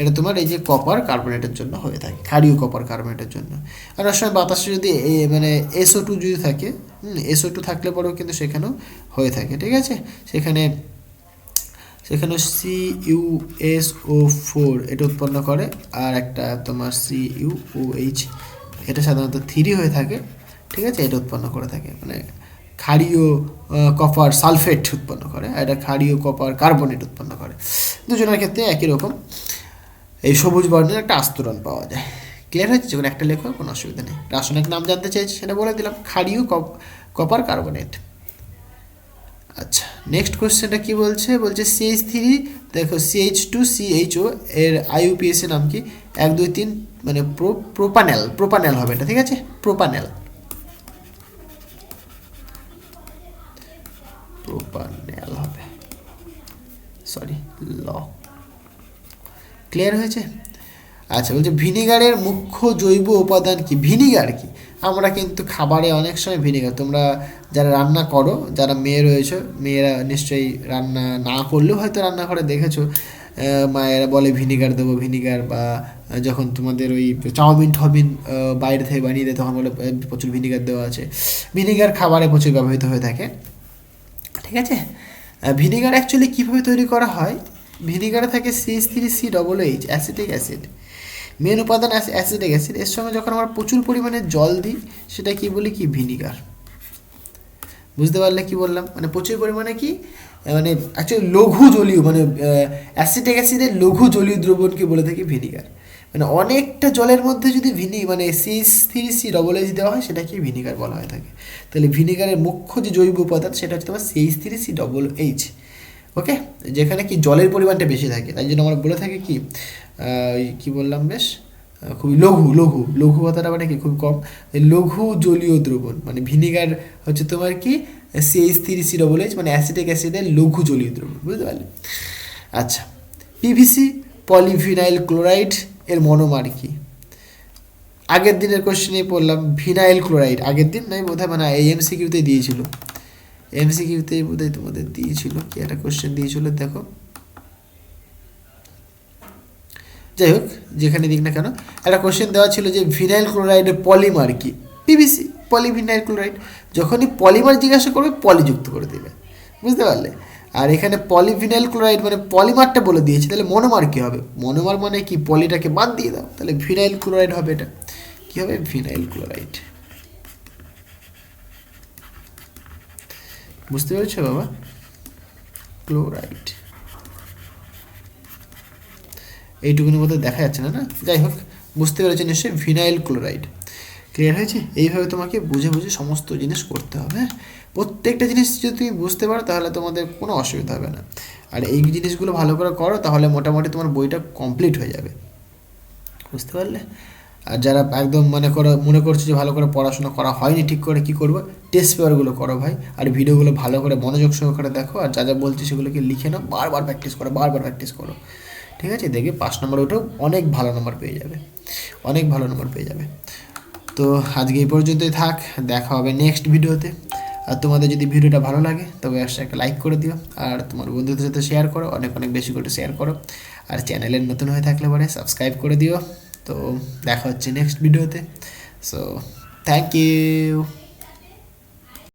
এটা তোমার এই যে কপার কার্বনেটের জন্য হয়ে থাকে, ক্ষারীয় কপার কার্বনেটের জন্য। আর ওর সময় বাতাসে যদি মানে SO2 যদি থাকে, SO2 থাকলে পরেও কিন্তু সেখানেও হয়ে থাকে, ঠিক আছে। সেখানে CuSO4 এটা উৎপন্ন করে, আর একটা তোমার CuOH, এটা সাধারণত 3 হয়ে থাকে, ঠিক আছে। এটা উৎপন্ন করে থাকে, মানে ক্ষারীয় কপার সালফেট উৎপন্ন করে, আর এটা ক্ষারীয় কপার কার্বনেট উৎপন্ন করে। দুজনের ক্ষেত্রে একই রকম এই সবুজ বর্ণের একটা আস্তরণ পাওয়া যায়। ক্লিয়ার হয়েছে? যখন একটা লেখো কোনো অসুবিধা নেই। রাসায়নিক নাম জানতে চাইছি সেটা বলে দিলাম, ক্ষারীয় কপার কার্বনেট। আচ্ছা, নেক্সট কোশ্চেনটা কি বলছে, বলছে CH3, দেখো CH2CHO এর IUPAC নাম কি, 1 2 3 মানে প্রোপানেল হবে এটা, ঠিক আছে, প্রোপানেল হবে, সরি ক্লিয়ার হয়েছে? আচ্ছা, বলছে ভিনিগারের মুখ্য জৈব উপাদান কি। ভিনিগার কি, আমরা কিন্তু খাবারে অনেক সময় ভিনিগার, তোমরা যারা রান্না করো, যারা মেয়ে রয়েছে, মেয়েরা নিশ্চয়ই রান্না না করলেও হয়তো রান্নাঘরে দেখেছো মায়েরা বলে ভিনিগার দেবো, ভিনিগার, বা যখন তোমাদের ওই চাউমিন বাইরে থেকে বানিয়ে দেয় তখন বলে প্রচুর ভিনিগার দেওয়া আছে। ভিনিগার খাবারে প্রচুর ব্যবহৃত হয়ে থাকে, ঠিক আছে। ভিনিগার অ্যাকচুয়ালি কীভাবে তৈরি করা হয়, ভিনিগারে থাকে CH3COOH অ্যাসিটিক অ্যাসিড, মেন উপাদান অ্যাসিটিক অ্যাসিড। এর সঙ্গে যখন আমরা প্রচুর পরিমাণে জল দিই সেটা কি বলি, কি ভিনিগার। বুঝতে পারলে কি বললাম, মানে প্রচুর পরিমাণে কি মানে অ্যাকচুয়ালি লঘু জলীয়, মানে অ্যাসিটিক অ্যাসিডের লঘু জলীয় দ্রবণকে বলে থাকি ভিনিগার। মানে অনেকটা জলের মধ্যে যদি মানে CH3COOH দেওয়া হয় সেটাকে ভিনিগার বলা হয়ে থাকে। তাহলে ভিনিগারের মুখ্য যে জৈব উপাদান সেটা হচ্ছে তোমার CH3COOH, ওকে, যেখানে কি জলের পরিমাণটা বেশি থাকে, তাই জন্য আমরা বলে থাকি কি কি বললাম বেশ, খুবই লঘু কথাটা মানে কি খুব কম, লঘু জলীয় দ্রবণ, মানে ভিনিগার হচ্ছে তোমার কি CH3COOH মানে অ্যাসিটিক অ্যাসিডের লঘু জলীয় দ্রবণ, বুঝতে পারলে? আচ্ছা, PVC পলিভিনাইল ক্লোরাইড এর মনোমার কি। আগের দিনের কোশ্চেনেই পড়লাম ভিনাইল ক্লোরাইড, আগের দিন নয় বোধহয়, মানে এই MCQতে দিয়েছিল, MCQতেই বোধহয় তোমাদের দিয়েছিল, কি একটা কোশ্চেন দিয়েছিল দেখো, যাই হোক যেখানে দিক না কেন, একটা কোশ্চেন দেওয়া ছিল যে ভিনাইল ক্লোরাইডের পলিমার কি। PVC, polyvinyl chloride. যখনই পলিমার জিজ্ঞাসা করবে পলি যুক্ত করে দেবে, বুঝতে পারলে? আর এখানে পলিভিনাইল ক্লোরাইড মানে পলিমারটা বলে দিয়েছে, তাহলে মনোমার কী হবে, মনোমার মানে কি পলিটাকে বাদ দিয়ে দাও, তাহলে ভিনাইল ক্লোরাইড হবে। এটা কী হবে, ভিনাইল ক্লোরাইড। বুঝতে পেরেছো বাবা, ক্লোরাইড এইটুকুনি মধ্যে দেখা যাচ্ছে না, না যাই হোক বুঝতে পেরেছো নিশ্চয়ই, ভিনাইল ক্লোরাইড। ক্লিয়ার হয়েছে? এইভাবে তোমাকে বুঝে বুঝে সমস্ত জিনিস করতে হবে, হ্যাঁ। প্রত্যেকটা জিনিস যদি তুমি বুঝতে পারো তাহলে তোমাদের কোনো অসুবিধা হবে না। আর এই জিনিসগুলো ভালো করে করো তাহলে মোটামুটি তোমার বইটা কমপ্লিট হয়ে যাবে, বুঝতে পারলে? আর যারা একদম মনে করছে যে ভালো করে পড়াশোনা করা হয়নি ঠিক করে, কী করবো, টেস্ট পেপারগুলো করো ভাই, আর ভিডিওগুলো ভালো করে মনোযোগ সহকারে দেখো, আর যা যা বলছি সেগুলোকে লিখে নাও, বারবার প্র্যাকটিস করো, ঠিক আছে? দেখবে 5 নম্বর ওটাও অনেক ভালো নম্বর পেয়ে যাবে, তো আজকে এই পর্যন্তই থাক, দেখা হবে নেক্সট ভিডিওতে। আর তোমাদের যদি ভিডিওটা ভালো লাগে তবে একটা লাইক করে দিও, আর তোমার বন্ধুদের সাথে শেয়ার করো, অনেক বেশি করে শেয়ার করো, আর চ্যানেলে নতুন হয়ে থাকলে পরে সাবস্ক্রাইব করে দিও। তো দেখা হচ্ছে নেক্সট ভিডিওতে, সো থ্যাংক ইউ।